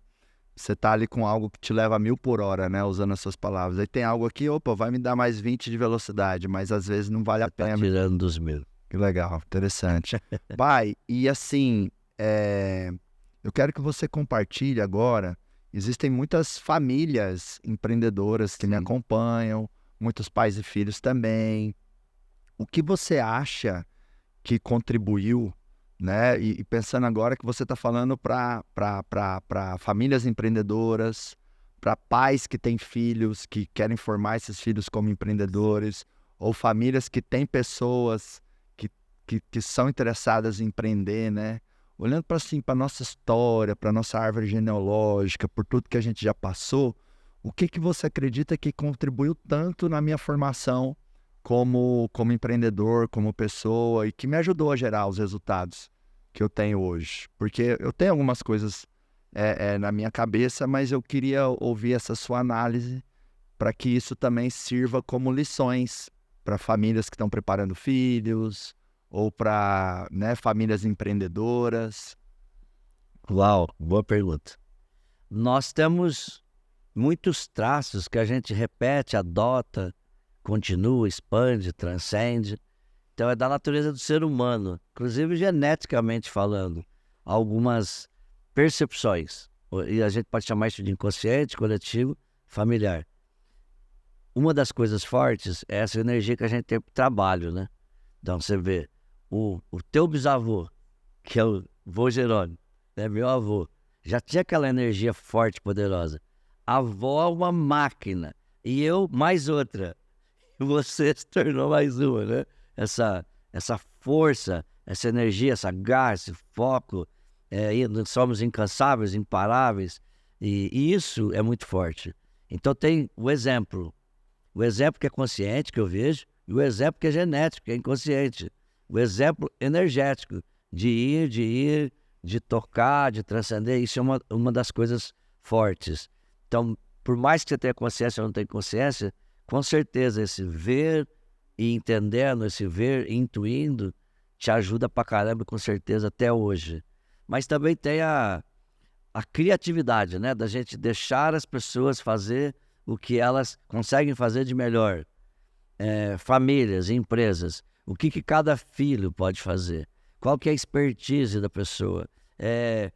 Você tá ali com algo que te leva a 1.000 por hora, né? Usando as suas palavras. Aí tem algo aqui, opa, vai me dar mais 20 de velocidade, mas às vezes não vale a pena. Tá tirando dos 1.000. Que legal, interessante. Pai, e assim, eu quero que você compartilhe agora, existem muitas famílias empreendedoras que me acompanham, muitos pais e filhos também. O que você acha que contribuiu, né? E pensando agora que você está falando para famílias empreendedoras, para pais que têm filhos, que querem formar esses filhos como empreendedores, ou famílias que têm pessoas que são interessadas em empreender, né? Olhando para assim, para nossa história, para nossa árvore genealógica, por tudo que a gente já passou, o que você acredita que contribuiu tanto na minha formação como empreendedor, como pessoa, e que me ajudou a gerar os resultados que eu tenho hoje? Porque eu tenho algumas coisas na minha cabeça, mas eu queria ouvir essa sua análise para que isso também sirva como lições para famílias que estão preparando filhos, ou para, né, famílias empreendedoras. Uau, boa pergunta. Nós temos muitos traços que a gente repete, adota, continua, expande, transcende. Então é da natureza do ser humano, inclusive geneticamente falando, algumas percepções. E a gente pode chamar isso de inconsciente, coletivo, familiar. Uma das coisas fortes é essa energia que a gente tem para o trabalho, né? Então você vê, o teu bisavô, que é o vô Jerônimo, né? Meu avô, já tinha aquela energia forte, poderosa. A avó é uma máquina, e eu mais outra. E você se tornou mais uma, né? Essa força, essa energia, essa garra, esse foco, somos incansáveis, imparáveis, e isso é muito forte. Então tem o exemplo que é consciente, que eu vejo, e o exemplo que é genético, que é inconsciente. O exemplo energético, de ir, de tocar, de transcender, isso é uma das coisas fortes. Então, por mais que você tenha consciência ou não tenha consciência, com certeza esse ver e entendendo, esse ver e intuindo, te ajuda pra caramba, com certeza, até hoje. Mas também tem a criatividade, né? Da gente deixar as pessoas fazer o que elas conseguem fazer de melhor. Famílias, empresas, o que cada filho pode fazer? Qual que é a expertise da pessoa?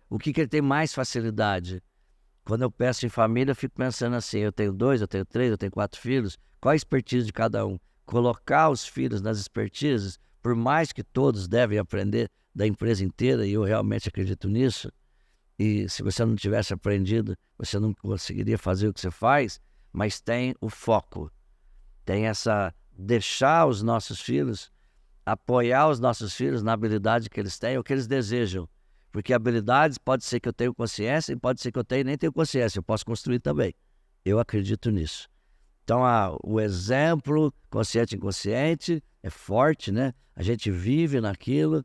O que ele tem mais facilidade? Quando eu penso em família, eu fico pensando assim, eu tenho 2, eu tenho 3, eu tenho 4 filhos, qual a expertise de cada um? Colocar os filhos nas expertises, por mais que todos devem aprender da empresa inteira, e eu realmente acredito nisso, e se você não tivesse aprendido, você não conseguiria fazer o que você faz, mas tem o foco, tem deixar os nossos filhos, apoiar os nossos filhos na habilidade que eles têm, o que eles desejam. Porque habilidades pode ser que eu tenha consciência e pode ser que eu nem tenha consciência, eu posso construir também. Eu acredito nisso. Então, o exemplo consciente e inconsciente é forte, né? A gente vive naquilo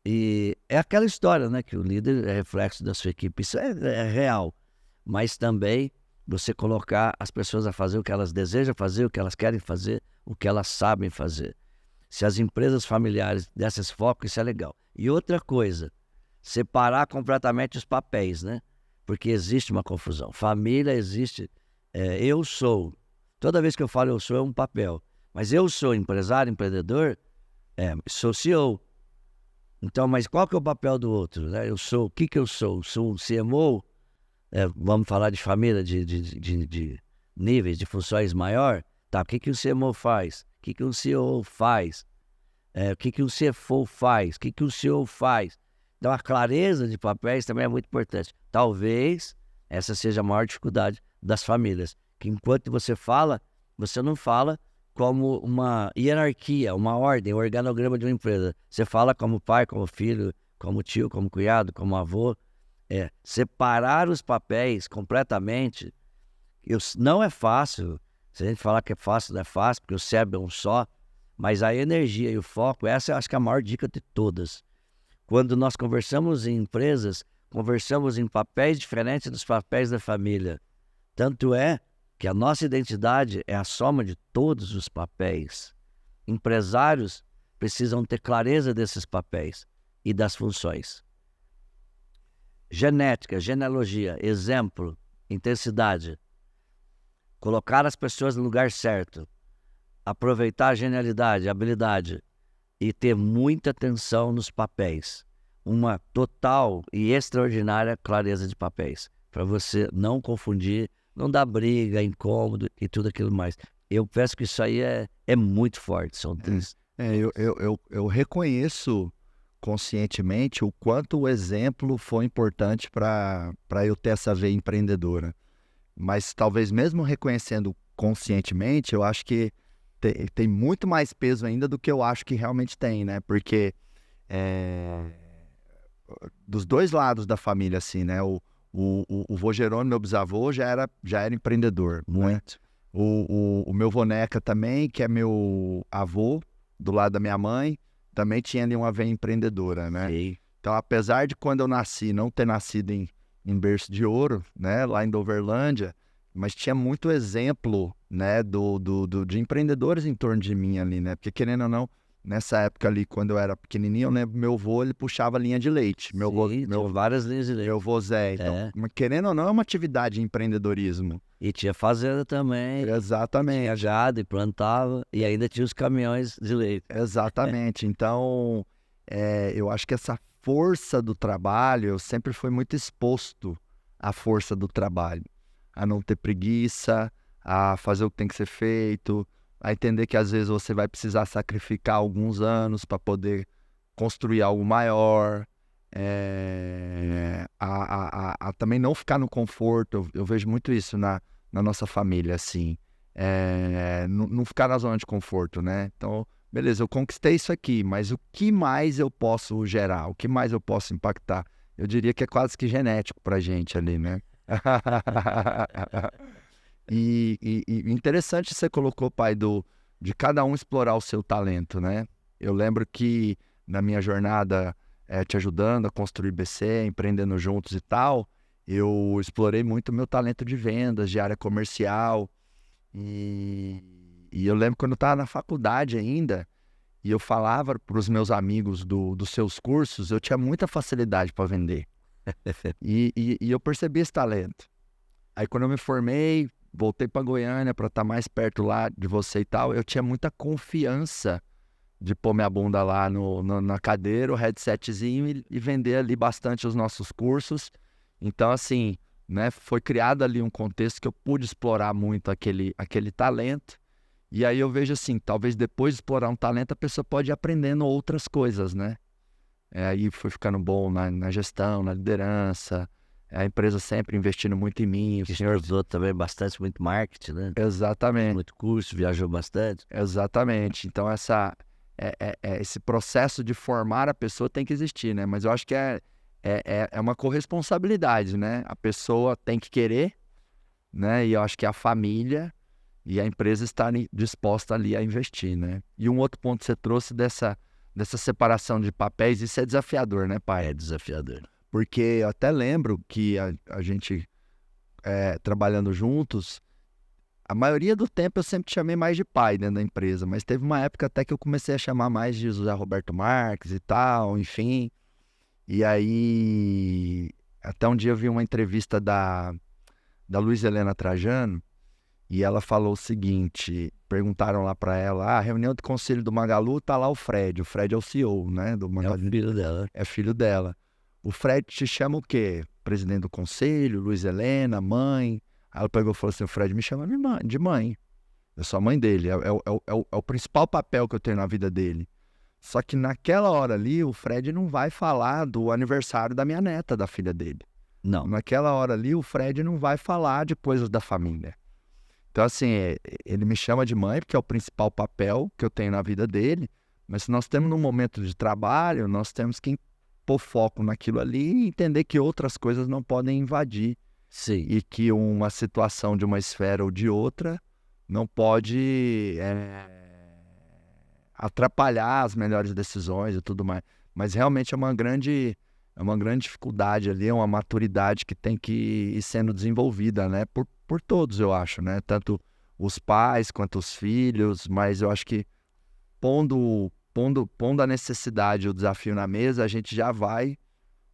e é aquela história, né? Que o líder é reflexo da sua equipe. Isso é real. Mas também você colocar as pessoas a fazer o que elas desejam fazer, o que elas querem fazer, o que elas sabem fazer. Se as empresas familiares dessem esse foco, isso é legal. E outra coisa, separar completamente os papéis, né? Porque existe uma confusão. Família existe, eu sou. Toda vez que eu falo eu sou é um papel. Mas eu sou empresário, empreendedor, sou CEO. Então, mas qual que é o papel do outro, né? Eu sou, o que eu sou? Sou um CMO, vamos falar de família, de níveis, de funções maior. Tá, o que o CMO faz? O que o CEO faz? O que o CFO faz? O que o CEO faz? Então, a clareza de papéis também é muito importante. Talvez essa seja a maior dificuldade das famílias. Que enquanto você fala, você não fala como uma hierarquia, uma ordem, um organograma de uma empresa. Você fala como pai, como filho, como tio, como cunhado, como avô. Separar os papéis completamente não é fácil. Se a gente falar que é fácil, não é fácil, porque o cérebro é um só. Mas a energia e o foco, essa eu acho que é a maior dica de todas. Quando nós conversamos em empresas, conversamos em papéis diferentes dos papéis da família. Tanto é que a nossa identidade é a soma de todos os papéis. Empresários precisam ter clareza desses papéis e das funções. Genética, genealogia, exemplo, intensidade. Colocar as pessoas no lugar certo. Aproveitar a genialidade, a habilidade. E ter muita atenção nos papéis. Uma total e extraordinária clareza de papéis. Para você não confundir, não dar briga, incômodo e tudo aquilo mais. Eu penso que isso aí é muito forte. São três. Eu reconheço conscientemente o quanto o exemplo foi importante para eu ter essa veia empreendedora. Mas talvez mesmo reconhecendo conscientemente, eu acho que tem muito mais peso ainda do que eu acho que realmente tem, né? Porque dos dois lados da família, assim, né? O vô Jerônimo, meu bisavô, já era empreendedor. Muito. Né? O meu vô Neca também, que é meu avô, do lado da minha mãe, também tinha ali uma veia empreendedora, né? Sim. Então, apesar de quando eu nasci, não ter nascido em berço de ouro, né? Lá em Doverlândia, mas tinha muito exemplo, né? De empreendedores em torno de mim ali, né? Porque, querendo ou não, nessa época ali, quando eu era pequenininho, eu lembro meu avô, ele puxava linha de leite. Meu avô, Sim, tinha várias linhas de leite. meu avô Zé. Então, mas querendo ou não, é uma atividade de empreendedorismo. E tinha fazenda também. Tinha Exatamente, gado e plantava. E ainda tinha os caminhões de leite. exatamente. Então, eu acho que essa força do trabalho, eu sempre fui muito exposto à força do trabalho. A não ter preguiça, a fazer o que tem que ser feito, a entender que às vezes você vai precisar sacrificar alguns anos para poder construir algo maior, a também não ficar no conforto. Eu vejo muito isso na nossa família, assim, não ficar na zona de conforto, né? Então, beleza, eu conquistei isso aqui, mas o que mais eu posso gerar? O que mais eu posso impactar? Eu diria que é quase que genético pra gente ali, né? E interessante você colocou, pai, de cada um explorar o seu talento, né? Eu lembro que na minha jornada te ajudando a construir BC, empreendendo juntos e tal, eu explorei muito o meu talento de vendas, de área comercial. E eu lembro quando eu estava na faculdade ainda, e eu falava para os meus amigos dos seus cursos, eu tinha muita facilidade para vender. E eu percebi esse talento. Aí quando eu me formei, voltei para Goiânia para estar mais perto lá de você e tal, eu tinha muita confiança de pôr minha bunda lá na cadeira, o headsetzinho e vender ali bastante os nossos cursos. Então, assim, né, foi criado ali um contexto que eu pude explorar muito aquele talento. E aí eu vejo assim, talvez depois de explorar um talento, a pessoa pode ir aprendendo outras coisas, né? Aí foi ficando bom na gestão, na liderança, a empresa sempre investindo muito em mim. O senhor usou também bastante, muito marketing, né? Exatamente. Muito curso, viajou bastante. Exatamente. Então, esse processo de formar a pessoa tem que existir, né? Mas eu acho que é uma corresponsabilidade, né? A pessoa tem que querer, né? E eu acho que a família e a empresa estarem disposta ali a investir, né? E um outro ponto que você trouxe dessa separação de papéis, isso é desafiador, né, pai? É desafiador. Porque eu até lembro que a gente, trabalhando juntos, a maioria do tempo eu sempre chamei mais de pai dentro da empresa, mas teve uma época até que eu comecei a chamar mais de José Roberto Marques e tal, enfim. E aí, até um dia eu vi uma entrevista da Luiza Helena Trajano, e ela falou o seguinte, perguntaram lá para ela, a reunião do conselho do Magalu, tá lá o Fred é o CEO, né, do Magalu. É o filho dela. É filho dela. O Fred te chama o quê? Presidente do conselho, Luiza Helena, mãe. Aí ela pegou e falou assim, o Fred me chama de mãe. Eu sou a mãe dele, é o principal papel que eu tenho na vida dele. Só que naquela hora ali, o Fred não vai falar do aniversário da minha neta, da filha dele. Não. Naquela hora ali, o Fred não vai falar de coisas da família. Então, assim, ele me chama de mãe, porque é o principal papel que eu tenho na vida dele, mas se nós temos um momento de trabalho, nós temos que pôr foco naquilo ali e entender que outras coisas não podem invadir. Sim. E que uma situação de uma esfera ou de outra não pode atrapalhar as melhores decisões e tudo mais. Mas realmente é uma grande dificuldade ali, é uma maturidade que tem que ir sendo desenvolvida, né? Por todos, eu acho, né? Tanto os pais quanto os filhos, mas eu acho que pondo a necessidade e o desafio na mesa, a gente já vai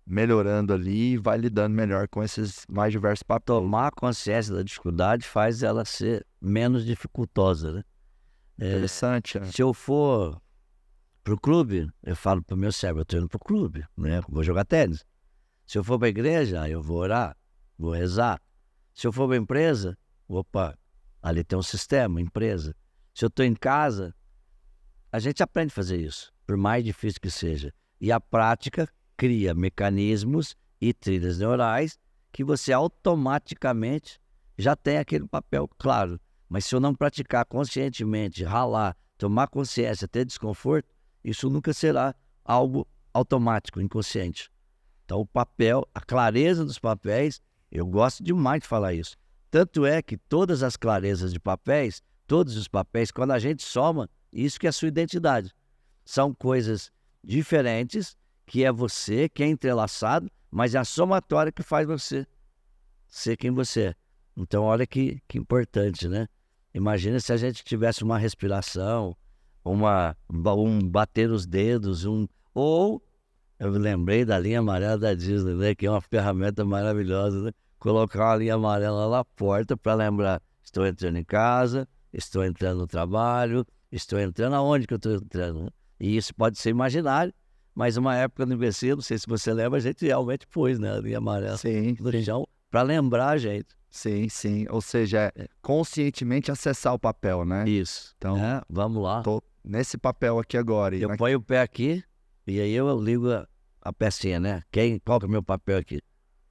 melhorando ali e vai lidando melhor com esses mais diversos papéis. Tomar consciência da dificuldade faz ela ser menos dificultosa, né? Interessante, né? Se eu for pro clube, eu falo pro meu cérebro, eu tô indo pro clube, né? Vou jogar tênis. Se eu for pra igreja, eu vou orar, vou rezar. Se eu for pra empresa, opa, ali tem um sistema, empresa. Se eu tô em casa, a gente aprende a fazer isso, por mais difícil que seja. E a prática cria mecanismos e trilhas neurais que você automaticamente já tem aquele papel claro. Mas se eu não praticar conscientemente, ralar, tomar consciência, ter desconforto, isso nunca será algo automático, inconsciente. Então o papel, a clareza dos papéis, eu gosto demais de falar isso. Tanto é que todas as clarezas de papéis, todos os papéis, quando a gente soma, isso que é a sua identidade. São coisas diferentes, que é você, que é entrelaçado, mas é a somatória que faz você ser quem você é. Então olha que importante, né? Imagina se a gente tivesse uma respiração, um bater os dedos, ou eu me lembrei da linha amarela da Disney, né? Que é uma ferramenta maravilhosa, né? Colocar uma linha amarela na porta para lembrar, estou entrando em casa, estou entrando no trabalho, estou entrando aonde que eu estou entrando, né? E isso pode ser imaginário, mas uma época no IBC, não sei se você lembra, a gente realmente pôs, né, a linha amarela no chão para lembrar a gente. Sim, sim. Ou seja, conscientemente acessar o papel, né? Isso. Então, vamos lá. tô nesse papel aqui agora. Eu ponho o pé aqui e aí eu ligo a pecinha, né? Qual que é o meu papel aqui?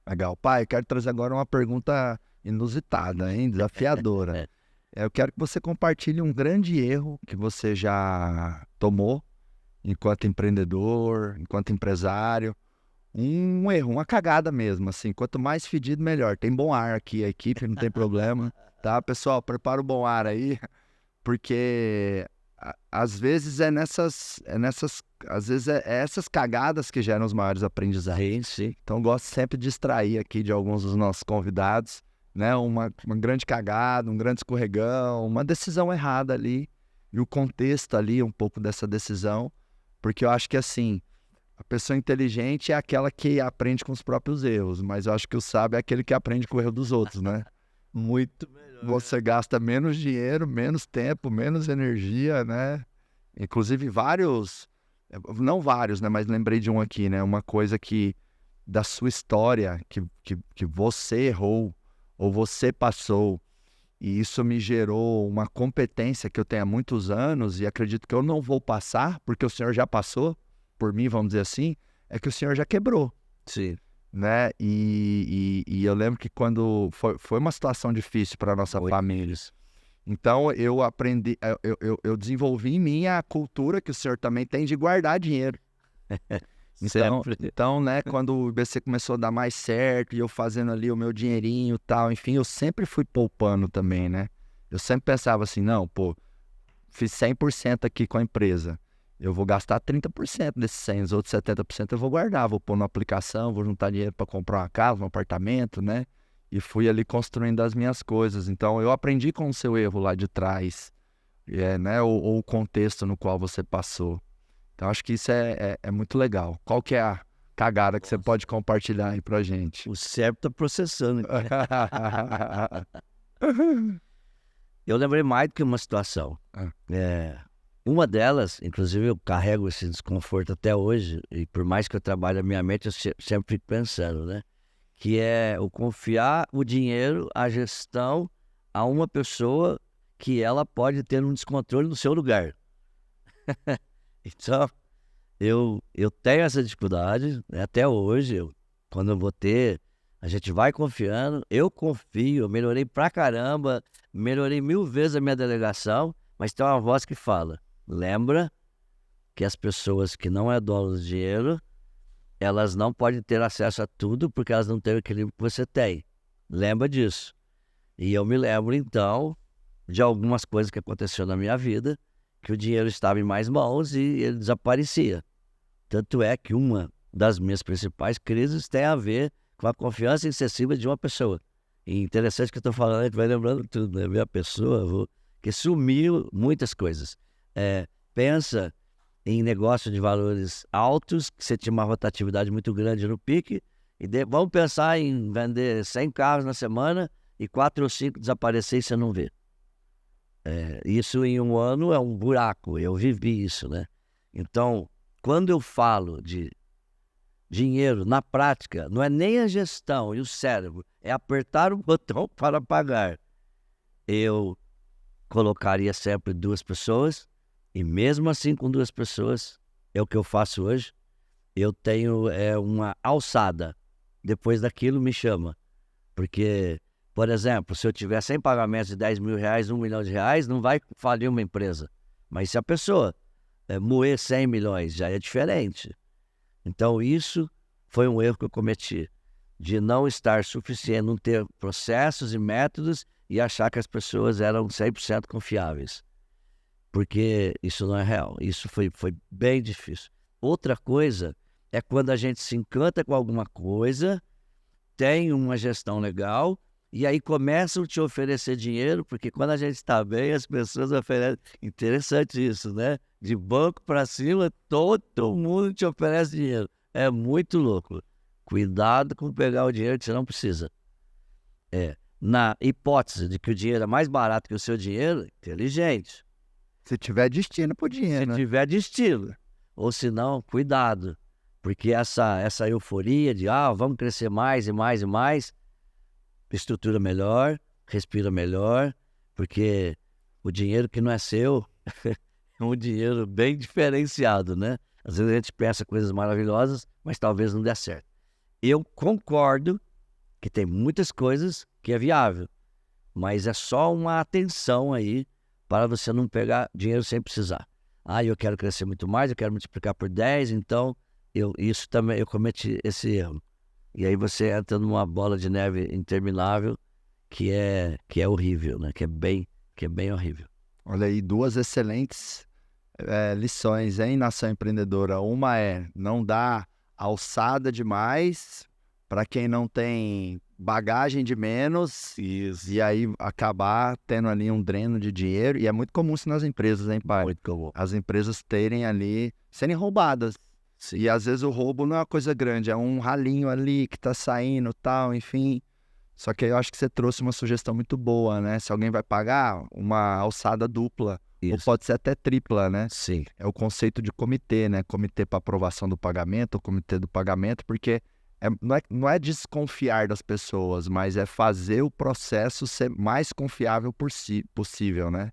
Legal. Pai, eu quero trazer agora uma pergunta inusitada, hein? Desafiadora. Eu quero que você compartilhe um grande erro que você já tomou enquanto empreendedor, enquanto empresário. Um erro, uma cagada mesmo, assim. Quanto mais fedido, melhor. Tem bom ar aqui, a equipe, não tem problema, tá? Pessoal, prepara o bom ar aí, porque às vezes às vezes é essas cagadas que geram os maiores aprendizados. Sim. Então, eu gosto sempre de extrair aqui de alguns dos nossos convidados, né? Uma grande cagada, um grande escorregão, uma decisão errada ali, e o contexto ali, um pouco dessa decisão, porque eu acho que assim, a pessoa inteligente é aquela que aprende com os próprios erros, mas eu acho que o sábio é aquele que aprende com o erro dos outros, né? Muito melhor. Você gasta menos dinheiro, menos tempo, menos energia, né? Inclusive não vários, né? Mas lembrei de um aqui, né? Uma coisa que da sua história que você errou ou você passou, e isso me gerou uma competência que eu tenho há muitos anos e acredito que eu não vou passar, porque o senhor já passou por mim, vamos dizer assim, é que o senhor já quebrou. Sim. Né? E eu lembro que quando foi uma situação difícil para nossa família. Então eu aprendi, eu desenvolvi em mim a cultura que o senhor também tem de guardar dinheiro. Então, né, quando o IBC começou a dar mais certo e eu fazendo ali o meu dinheirinho e tal, enfim, eu sempre fui poupando também, né? Eu sempre pensava assim, não, pô, fiz 100% aqui com a empresa. Eu vou gastar 30% desses 100, os outros 70% eu vou guardar, vou pôr na aplicação, vou juntar dinheiro para comprar uma casa, um apartamento, né? E fui ali construindo as minhas coisas. Então, eu aprendi com o seu erro lá de trás, né? Ou o contexto no qual você passou. Então, acho que isso é muito legal. Qual que é a cagada que você pode compartilhar aí pra gente? O cérebro tá processando. Eu lembrei mais do que uma situação. Uma delas, inclusive eu carrego esse desconforto até hoje, e por mais que eu trabalhe a minha mente, eu sempre fico pensando, né? Que é o confiar o dinheiro, a gestão, a uma pessoa que ela pode ter um descontrole no seu lugar. Então, eu tenho essa dificuldade, né? Até hoje, quando eu vou ter, a gente vai confiando, eu confio, eu melhorei pra caramba, melhorei 1000 vezes a minha delegação, mas tem uma voz que fala, lembra que as pessoas que não é dono do dinheiro, elas não podem ter acesso a tudo porque elas não têm o equilíbrio que você tem. Lembra disso. E eu me lembro, então, de algumas coisas que aconteceram na minha vida, que o dinheiro estava em mais mãos e ele desaparecia. Tanto é que uma das minhas principais crises tem a ver com a confiança excessiva de uma pessoa. E interessante que eu estou falando, a gente vai lembrando tudo, né? Minha pessoa, que sumiu muitas coisas. Pensa em negócio de valores altos, que você tinha uma rotatividade muito grande no pique, e vamos pensar em vender 100 carros na semana e 4 ou 5 desaparecer e você não vê. Isso em um ano é um buraco, eu vivi isso, né? Então, quando eu falo de dinheiro, na prática, não é nem a gestão e o cérebro, é apertar o botão para pagar. Eu colocaria sempre 2 pessoas, e mesmo assim com 2 pessoas, é o que eu faço hoje, eu tenho uma alçada, depois daquilo me chama, porque, por exemplo, se eu tiver 100 pagamentos de 10 mil reais, 1 milhão de reais, não vai falir uma empresa, mas se a pessoa moer 100 milhões, já é diferente. Então isso foi um erro que eu cometi, de não estar suficiente, não ter processos e métodos e achar que as pessoas eram 100% confiáveis. Porque isso não é real, isso foi bem difícil. Outra coisa é quando a gente se encanta com alguma coisa, tem uma gestão legal E aí começam a te oferecer dinheiro, porque quando a gente está bem, as pessoas oferecem. Interessante isso, né? De banco para cima, todo mundo te oferece dinheiro. É muito louco. Cuidado com pegar o dinheiro que você não precisa. Na hipótese de que o dinheiro é mais barato que o seu dinheiro, inteligente. Se tiver destino pro dinheiro, Se né? tiver destino. Ou se não, cuidado. Porque essa euforia de, vamos crescer mais e mais e mais, estrutura melhor, respira melhor, porque o dinheiro que não é seu é um dinheiro bem diferenciado, né? Às vezes a gente pensa coisas maravilhosas, mas talvez não dê certo. Eu concordo que tem muitas coisas que é viável, mas é só uma atenção aí para você não pegar dinheiro sem precisar. Eu quero crescer muito mais, eu quero multiplicar por 10, então eu cometi esse erro. E aí você entra numa bola de neve interminável que é horrível, né? Que é bem horrível. Olha aí, duas excelentes lições, hein, nação empreendedora. Uma é não dar alçada demais para quem não tem bagagem de menos. Isso. E aí acabar tendo ali um dreno de dinheiro. E é muito comum isso nas empresas, hein, pai? Muito comum. As empresas terem ali, serem roubadas. Sim. E às vezes o roubo não é uma coisa grande, é um ralinho ali que tá saindo, tal, enfim. Só que aí eu acho que você trouxe uma sugestão muito boa, né? Se alguém vai pagar, uma alçada dupla, ou pode ser até tripla, né? Sim. É o conceito de comitê, né? Comitê para aprovação do pagamento, ou comitê do pagamento, porque não é desconfiar das pessoas, mas é fazer o processo ser mais confiável possível, né?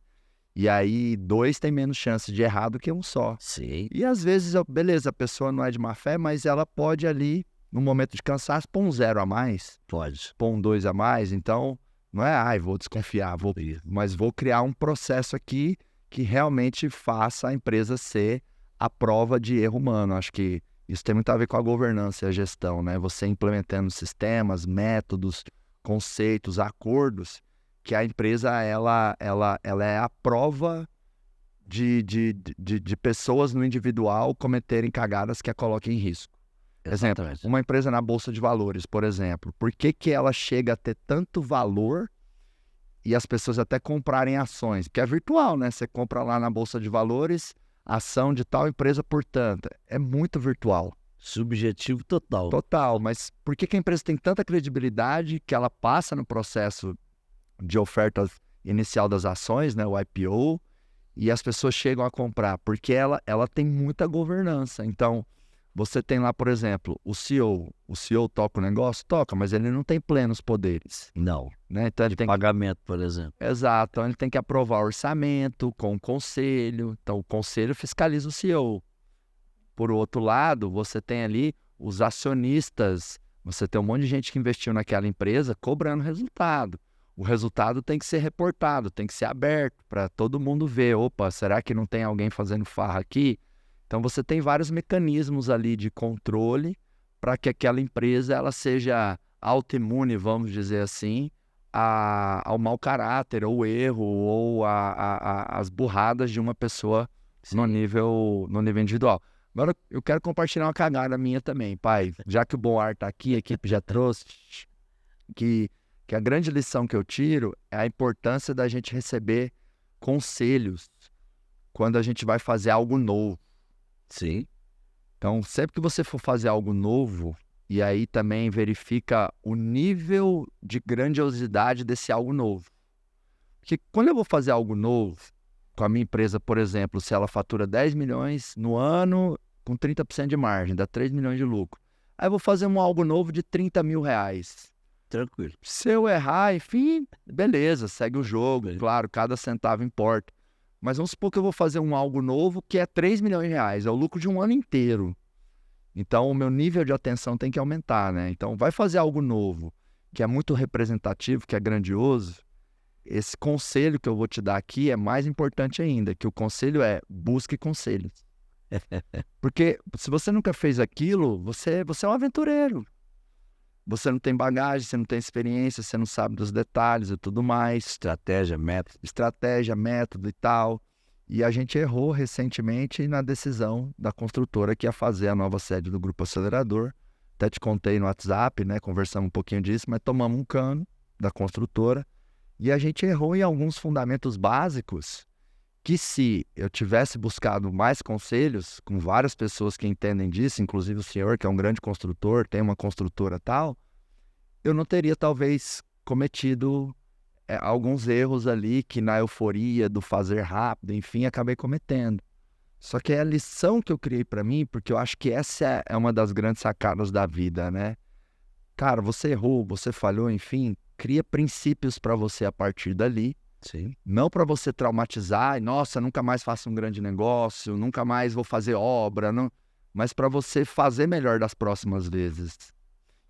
E aí, 2 tem menos chance de errar do que um só. Sim. E às vezes, beleza, a pessoa não é de má fé, mas ela pode ali, no momento de cansaço, pôr um 0 a mais. Pode. Pôr um 2 a mais. Então, não é, vou desconfiar, mas vou criar um processo aqui que realmente faça a empresa ser a prova de erro humano. Acho que isso tem muito a ver com a governança e a gestão, né? Você implementando sistemas, métodos, conceitos, acordos, que a empresa ela é a prova de pessoas no individual cometerem cagadas que a coloquem em risco. Exemplo, uma empresa na Bolsa de Valores, por exemplo, por que ela chega a ter tanto valor e as pessoas até comprarem ações? Porque é virtual, né? Você compra lá na Bolsa de Valores, ação de tal empresa por tanto. É muito virtual. Subjetivo total. Total, mas por que a empresa tem tanta credibilidade que ela passa no processo de oferta inicial das ações, né, o IPO, e as pessoas chegam a comprar? Porque ela tem muita governança. Então, você tem lá, por exemplo, o CEO. O CEO toca o negócio? Toca, mas ele não tem plenos poderes. Não. Né? Então, ele de pagamento, por exemplo. Exato. Então, ele tem que aprovar o orçamento com o conselho. Então, o conselho fiscaliza o CEO. Por outro lado, você tem ali os acionistas. Você tem um monte de gente que investiu naquela empresa cobrando resultado. O resultado tem que ser reportado, tem que ser aberto para todo mundo ver. Opa, será que não tem alguém fazendo farra aqui? Então, você tem vários mecanismos ali de controle para que aquela empresa ela seja autoimune, vamos dizer assim, ao mau caráter, ou erro, ou as burradas de uma pessoa no nível individual. Agora, eu quero compartilhar uma cagada minha também, pai. Já que o Boar está aqui, a equipe já trouxe, que a grande lição que eu tiro é a importância da gente receber conselhos quando a gente vai fazer algo novo. Sim. Então, sempre que você for fazer algo novo, e aí também verifica o nível de grandiosidade desse algo novo. Porque quando eu vou fazer algo novo, com a minha empresa, por exemplo, se ela fatura 10 milhões no ano, com 30% de margem, dá 3 milhões de lucro. Aí eu vou fazer algo novo de 30 mil reais. Tranquilo. Se eu errar, enfim, beleza, segue o jogo. Claro, cada centavo importa. Mas vamos supor que eu vou fazer algo novo que é 3 milhões de reais, é o lucro de um ano inteiro. Então, o meu nível de atenção tem que aumentar, né? Então, vai fazer algo novo, que é muito representativo, que é grandioso. Esse conselho que eu vou te dar aqui é mais importante ainda, que o conselho é busque conselhos. Porque se você nunca fez aquilo, você é um aventureiro. Você não tem bagagem, você não tem experiência, você não sabe dos detalhes e tudo mais. Estratégia, método e tal. E a gente errou recentemente na decisão da construtora que ia fazer a nova sede do Grupo Acelerador. Até te contei no WhatsApp, né? Conversamos um pouquinho disso, mas tomamos um cano da construtora, e a gente errou em alguns fundamentos básicos que, se eu tivesse buscado mais conselhos com várias pessoas que entendem disso, inclusive o senhor, que é um grande construtor, tem uma construtora tal, eu não teria talvez cometido alguns erros ali que, na euforia do fazer rápido, enfim, acabei cometendo. Só que é a lição que eu criei para mim, porque eu acho que essa é uma das grandes sacadas da vida, né? Cara, você errou, você falhou, enfim, cria princípios para você a partir dali. Sim. Não para você traumatizar, e nossa, nunca mais faço um grande negócio, nunca mais vou fazer obra, não, mas para você fazer melhor das próximas vezes.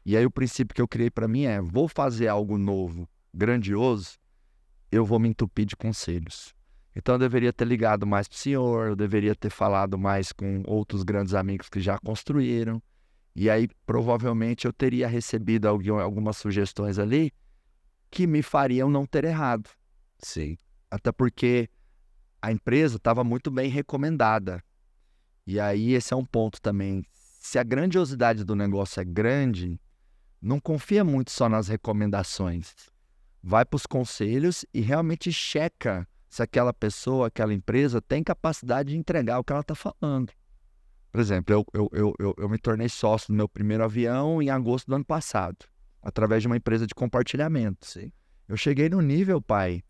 E aí o princípio que eu criei para mim é: vou fazer algo novo, grandioso, eu vou me entupir de conselhos. Então eu deveria ter ligado mais pro senhor, eu deveria ter falado mais com outros grandes amigos que já construíram, e aí provavelmente eu teria recebido algumas sugestões ali que me fariam não ter errado. Sim. Até porque a empresa estava muito bem recomendada. E aí esse é um ponto também. Se a grandiosidade do negócio é grande, não confia muito só nas recomendações. Vai para os conselhos e realmente checa se aquela pessoa, aquela empresa tem capacidade de entregar o que ela está falando. Por exemplo, eu me tornei sócio do meu primeiro avião em agosto do ano passado, através de uma empresa de compartilhamento. Sim. Eu cheguei no nível, pai,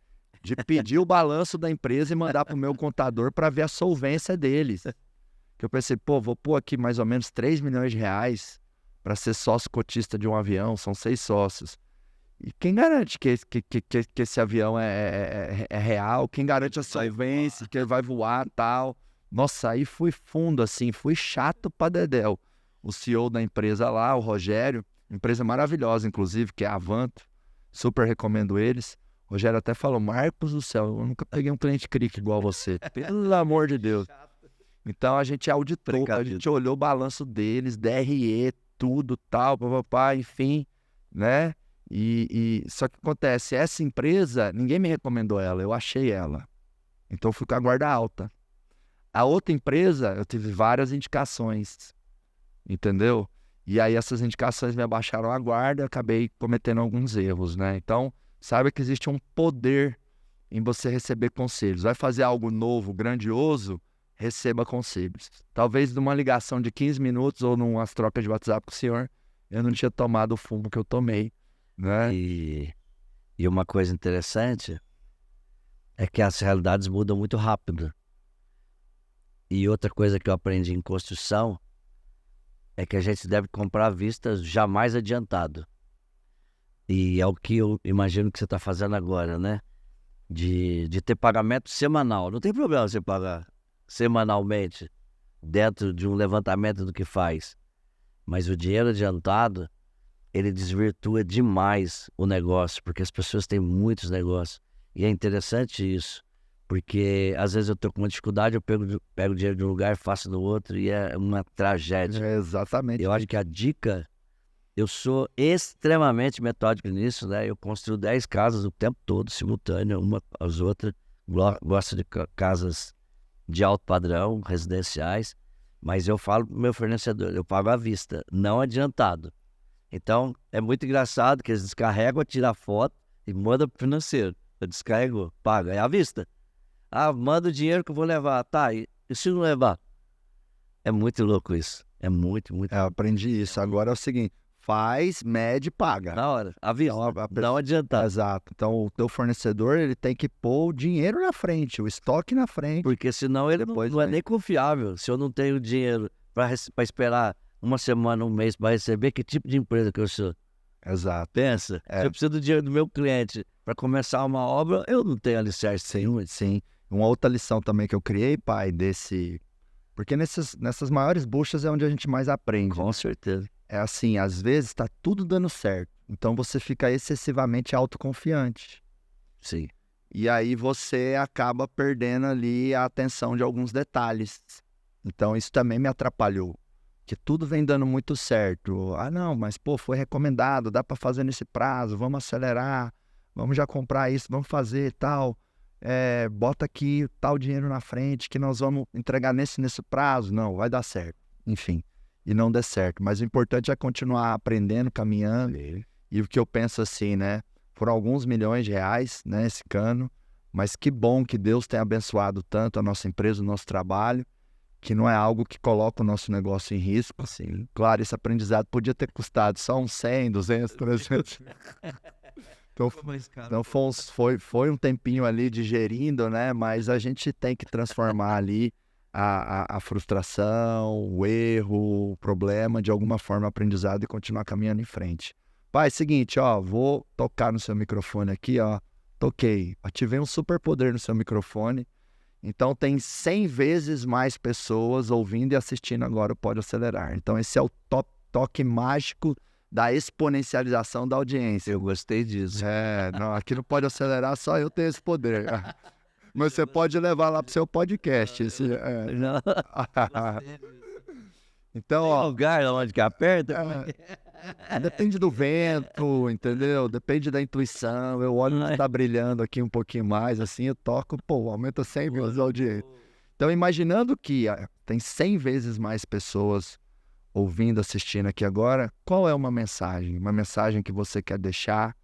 de pedir o balanço da empresa e mandar para o meu contador para ver a solvência deles. Que eu pensei, vou pôr aqui mais ou menos 3 milhões de reais para ser sócio cotista de um avião, são 6 sócios. E quem garante que esse avião é real? Quem garante a solvência, que ele vai voar e tal? Nossa, aí fui fundo, assim, fui chato pra dedéu. O CEO da empresa lá, o Rogério, empresa maravilhosa, inclusive, que é a Avanto, super recomendo eles. O Rogério até falou: Marcos do céu, eu nunca peguei um cliente cric igual você. Pelo amor de Deus. Então a gente auditou, a gente olhou o balanço deles, DRE, tudo, tal, papapá, enfim, né? Só que acontece, essa empresa, ninguém me recomendou ela, eu achei ela. Então eu fui com a guarda alta. A outra empresa, eu tive várias indicações, entendeu? E aí essas indicações me abaixaram a guarda, acabei cometendo alguns erros, né? Então, saiba que existe um poder em você receber conselhos. Vai fazer algo novo, grandioso, receba conselhos. Talvez numa ligação de 15 minutos ou numas trocas de WhatsApp com o senhor, eu não tinha tomado o fumo que eu tomei, né? E uma coisa interessante é que as realidades mudam muito rápido. E outra coisa que eu aprendi em construção é que a gente deve comprar à vista, jamais adiantado. E é o que eu imagino que você está fazendo agora, né? De ter pagamento semanal. Não tem problema você pagar semanalmente dentro de um levantamento do que faz. Mas o dinheiro adiantado, ele desvirtua demais o negócio, porque as pessoas têm muitos negócios. E é interessante isso, porque às vezes eu estou com uma dificuldade, eu pego dinheiro de um lugar, faço no outro, e é uma tragédia. É exatamente. Eu acho que a dica, eu sou extremamente metódico nisso, né? Eu construo 10 casas o tempo todo, simultâneo, uma às outras. Gosto de casas de alto padrão, residenciais, mas eu falo pro meu fornecedor, eu pago à vista, não adiantado. Então, é muito engraçado que eles descarregam, tiram a foto e mandam pro financeiro. Eu descarrego, pago, é à vista. Ah, manda o dinheiro que eu vou levar. Tá, e se não levar? É muito louco isso. É muito, muito. Eu aprendi isso. Agora é o seguinte: faz, mede, paga. Na hora, à vista, Então, não adiantado. Exato. Então o teu fornecedor, ele tem que pôr o dinheiro na frente, o estoque na frente. Porque senão ele não é nem confiável. Se eu não tenho dinheiro para esperar uma semana, um mês para receber, que tipo de empresa que eu sou? Exato. Pensa, se eu preciso do dinheiro do meu cliente para começar uma obra, eu não tenho alicerce nenhum. Sim. Uma outra lição também que eu criei, pai, porque nessas maiores buchas é onde a gente mais aprende. Com certeza. É assim, às vezes está tudo dando certo. Então você fica excessivamente autoconfiante. Sim. E aí você acaba perdendo ali a atenção de alguns detalhes. Então isso também me atrapalhou. Que tudo vem dando muito certo. Ah, não, mas foi recomendado, dá para fazer nesse prazo, vamos acelerar, vamos já comprar isso, vamos fazer tal. Bota aqui tal dinheiro na frente que nós vamos entregar nesse prazo. Não, vai dar certo. Enfim, e não der certo. Mas o importante é continuar aprendendo, caminhando. E o que eu penso assim, né? Foram alguns milhões de reais, né, esse cano, mas que bom que Deus tem abençoado tanto a nossa empresa, o nosso trabalho, que não é algo que coloca o nosso negócio em risco. Sim. Claro, esse aprendizado podia ter custado só uns 100, 200, 300. Então foi um tempinho ali digerindo, né? Mas a gente tem que transformar ali a frustração, o erro, o problema, de alguma forma aprendizado e continuar caminhando em frente. Pai, seguinte, ó, vou tocar no seu microfone aqui, ó. Toquei, ativei um superpoder no seu microfone. Então tem 100 vezes mais pessoas ouvindo e assistindo agora o Pode Acelerar. Então esse é o toque mágico da exponencialização da audiência. Eu gostei disso. Não, aqui no Pode Acelerar só eu tenho esse poder. Mas você pode levar lá pro seu podcast. Não. Então, Tem ó, lugar onde que aperta? depende do vento, entendeu? Depende da intuição. Eu olho que tá brilhando aqui um pouquinho mais, assim, eu toco, pô, aumenta 100 vezes a audiência. Então, imaginando que tem 100 vezes mais pessoas ouvindo, assistindo aqui agora, qual é uma mensagem? Uma mensagem que você quer deixar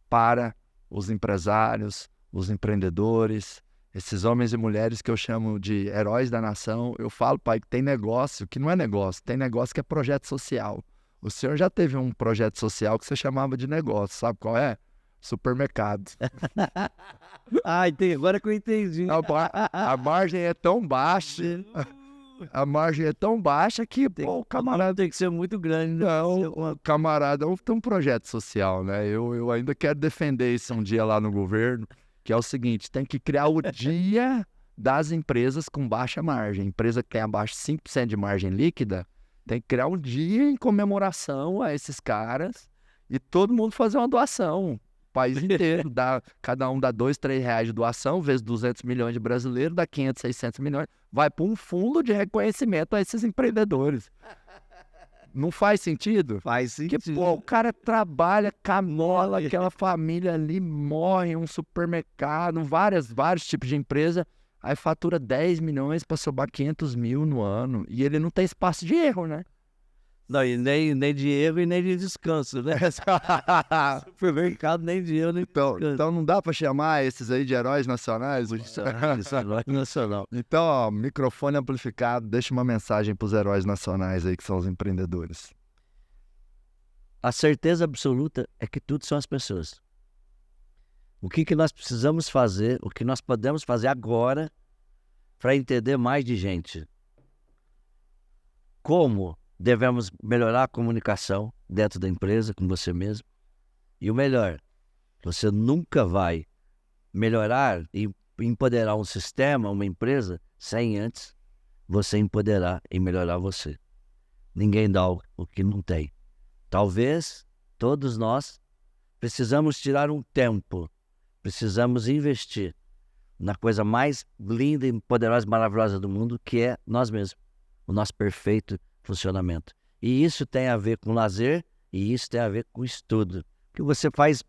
para os empresários, os empreendedores, esses homens e mulheres que eu chamo de heróis da nação. Eu falo, pai, que tem negócio que não é negócio, tem negócio que é projeto social. O senhor já teve um projeto social que você chamava de negócio, sabe qual é? Supermercado. Entendi. Agora que eu entendi. A margem é tão baixa, que o camarada tem que ser muito grande. Não, o camarada tem um projeto social, né? Eu ainda quero defender isso um dia lá no governo, que é o seguinte, tem que criar o dia das empresas com baixa margem. Empresa que tem abaixo de 5% de margem líquida, tem que criar um dia em comemoração a esses caras e todo mundo fazer uma doação. O país inteiro, cada um dá 2, 3 reais de doação, vezes 200 milhões de brasileiros, dá 500, 600 milhões, vai para um fundo de reconhecimento a esses empreendedores. Não faz sentido? Faz sentido. Porque, pô, o cara trabalha, camola, aquela família ali morre, um supermercado, vários tipos de empresa, aí fatura 10 milhões para sobrar 500 mil no ano. E ele não tem espaço de erro, né? Não, e nem de erro e nem de descanso, né? Supermercado, nem de erro, nem de descanso. Então não dá para chamar esses aí de heróis nacionais? Isso é herói nacional. Então, ó, microfone amplificado, deixa uma mensagem para os heróis nacionais aí, que são os empreendedores. A certeza absoluta é que tudo são as pessoas. O que nós precisamos fazer, o que nós podemos fazer agora para entender mais de gente? Como devemos melhorar a comunicação dentro da empresa, com você mesmo? E o melhor, você nunca vai melhorar e empoderar um sistema, uma empresa, sem antes você empoderar e melhorar você. Ninguém dá o que não tem. Talvez todos nós precisamos tirar um tempo, precisamos investir na coisa mais linda, poderosa e maravilhosa do mundo, que é nós mesmos, o nosso perfeito funcionamento. E isso tem a ver com lazer e isso tem a ver com estudo. Que você faz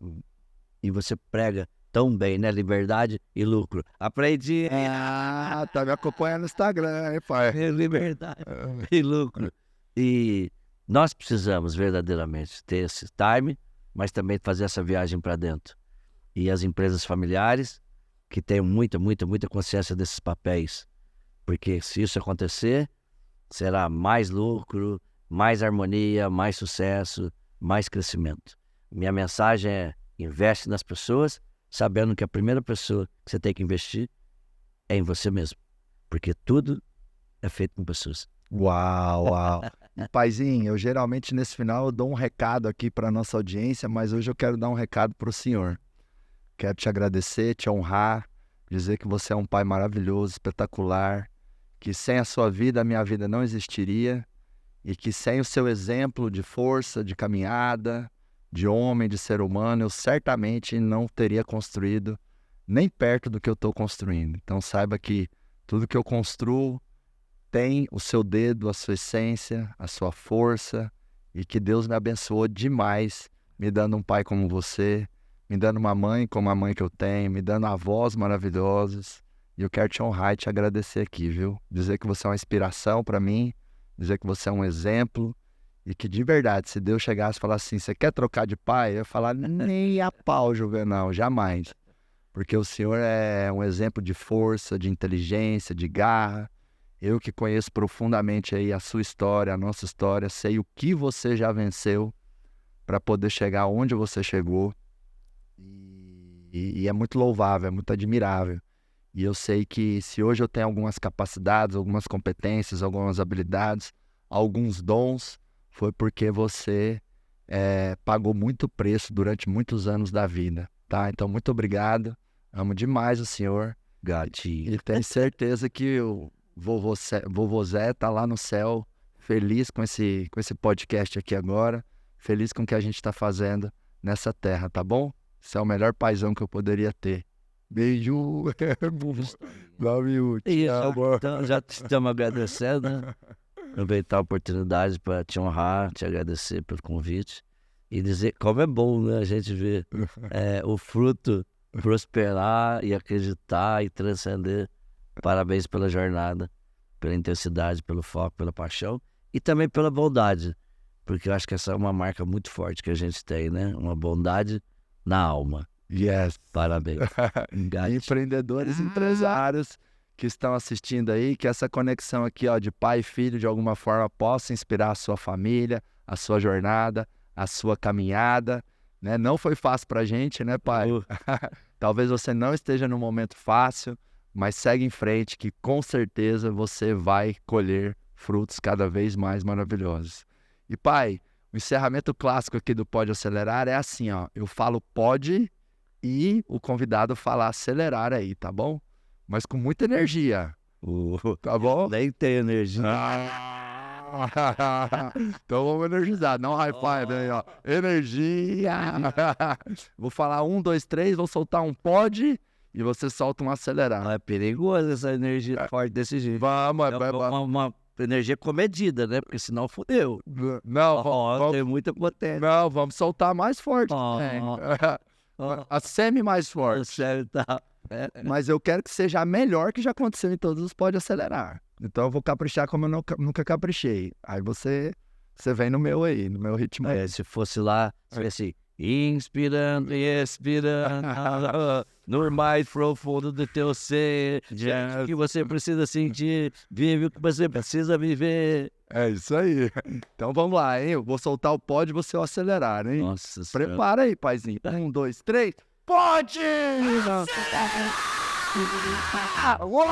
e você prega tão bem, né? Liberdade e lucro. Aprendi. Tá me acompanhando no Instagram, hein, pai? Liberdade e lucro. E nós precisamos verdadeiramente ter esse time, mas também fazer essa viagem para dentro. E as empresas familiares que tenham muita consciência desses papéis. Porque se isso acontecer, será mais lucro, mais harmonia, mais sucesso, mais crescimento. Minha mensagem é: investe nas pessoas, sabendo que a primeira pessoa que você tem que investir é em você mesmo. Porque tudo é feito com pessoas. Uau. Paizinho, eu geralmente nesse final eu dou um recado aqui para nossa audiência, mas hoje eu quero dar um recado para o senhor. Quero te agradecer, te honrar, dizer que você é um pai maravilhoso, espetacular, que sem a sua vida, a minha vida não existiria, e que sem o seu exemplo de força, de caminhada, de homem, de ser humano, eu certamente não teria construído nem perto do que eu estou construindo. Então saiba que tudo que eu construo tem o seu dedo, a sua essência, a sua força, e que Deus me abençoou demais, me dando um pai como você, me dando uma mãe como a mãe que eu tenho, me dando avós maravilhosos. E eu quero te honrar e te agradecer aqui, viu? Dizer que você é uma inspiração para mim, dizer que você é um exemplo E que de verdade, se Deus chegasse e falasse assim, você quer trocar de pai? Eu ia falar, nem a pau, Juvenal, jamais. Porque o senhor é um exemplo de força, de inteligência, de garra. Eu que conheço profundamente aí a sua história, a nossa história, sei o que você já venceu para poder chegar onde você chegou. E é muito louvável, é muito admirável. E eu sei que se hoje eu tenho algumas capacidades, algumas competências, algumas habilidades, alguns dons, foi porque você pagou muito preço durante muitos anos da vida, tá? Então, muito obrigado. Amo demais o senhor. Gatinho. E tenho certeza que o vovô Zé tá lá no céu, feliz com esse podcast aqui agora, feliz com o que a gente tá fazendo nessa terra, tá bom? Você é o melhor paizão que eu poderia ter. Beijo. Love you. E então, já estamos agradecendo, né? Aproveitar a oportunidade para te honrar, te agradecer pelo convite e dizer como é bom, né? A gente ver o fruto prosperar e acreditar e transcender. Parabéns pela jornada, pela intensidade, pelo foco, pela paixão e também pela bondade, porque eu acho que essa é uma marca muito forte que a gente tem, né? Uma bondade na alma. Yes. Parabéns. Empreendedores, empresários que estão assistindo aí, que essa conexão aqui, ó, de pai e filho, de alguma forma, possa inspirar a sua família, a sua jornada, a sua caminhada, né? Não foi fácil pra gente, né, pai? Talvez você não esteja num momento fácil, mas segue em frente que com certeza você vai colher frutos cada vez mais maravilhosos. E pai, o encerramento clássico aqui do Pode Acelerar é assim, ó, eu falo pode e o convidado fala acelerar aí, tá bom? Mas com muita energia, tá bom? Nem tem energia. Então vamos energizar, não high five aí, ó. Energia! Vou falar 1, 2, 3, vou soltar um pode e você solta um acelerar. É perigoso essa energia forte desse jeito. Vamos, uma energia comedida, né? Porque senão fodeu. Não, tem muita potência. Não, vamos soltar mais forte. A semi mais forte. Sério, tá. Mas eu quero que seja a melhor que já aconteceu em todos os Pode Acelerar. Então eu vou caprichar como eu nunca caprichei. Aí você vem no meu aí, no meu ritmo aí. Se fosse lá, seria assim, inspirando e expirando, no mais profundo do teu ser, o que você precisa sentir, vive o que você precisa viver. É isso aí. Então vamos lá, hein? Eu vou soltar o pode e você acelerar, hein? Nossa Prepara aí, paizinho. 1, 2, 3. Pode! Uou!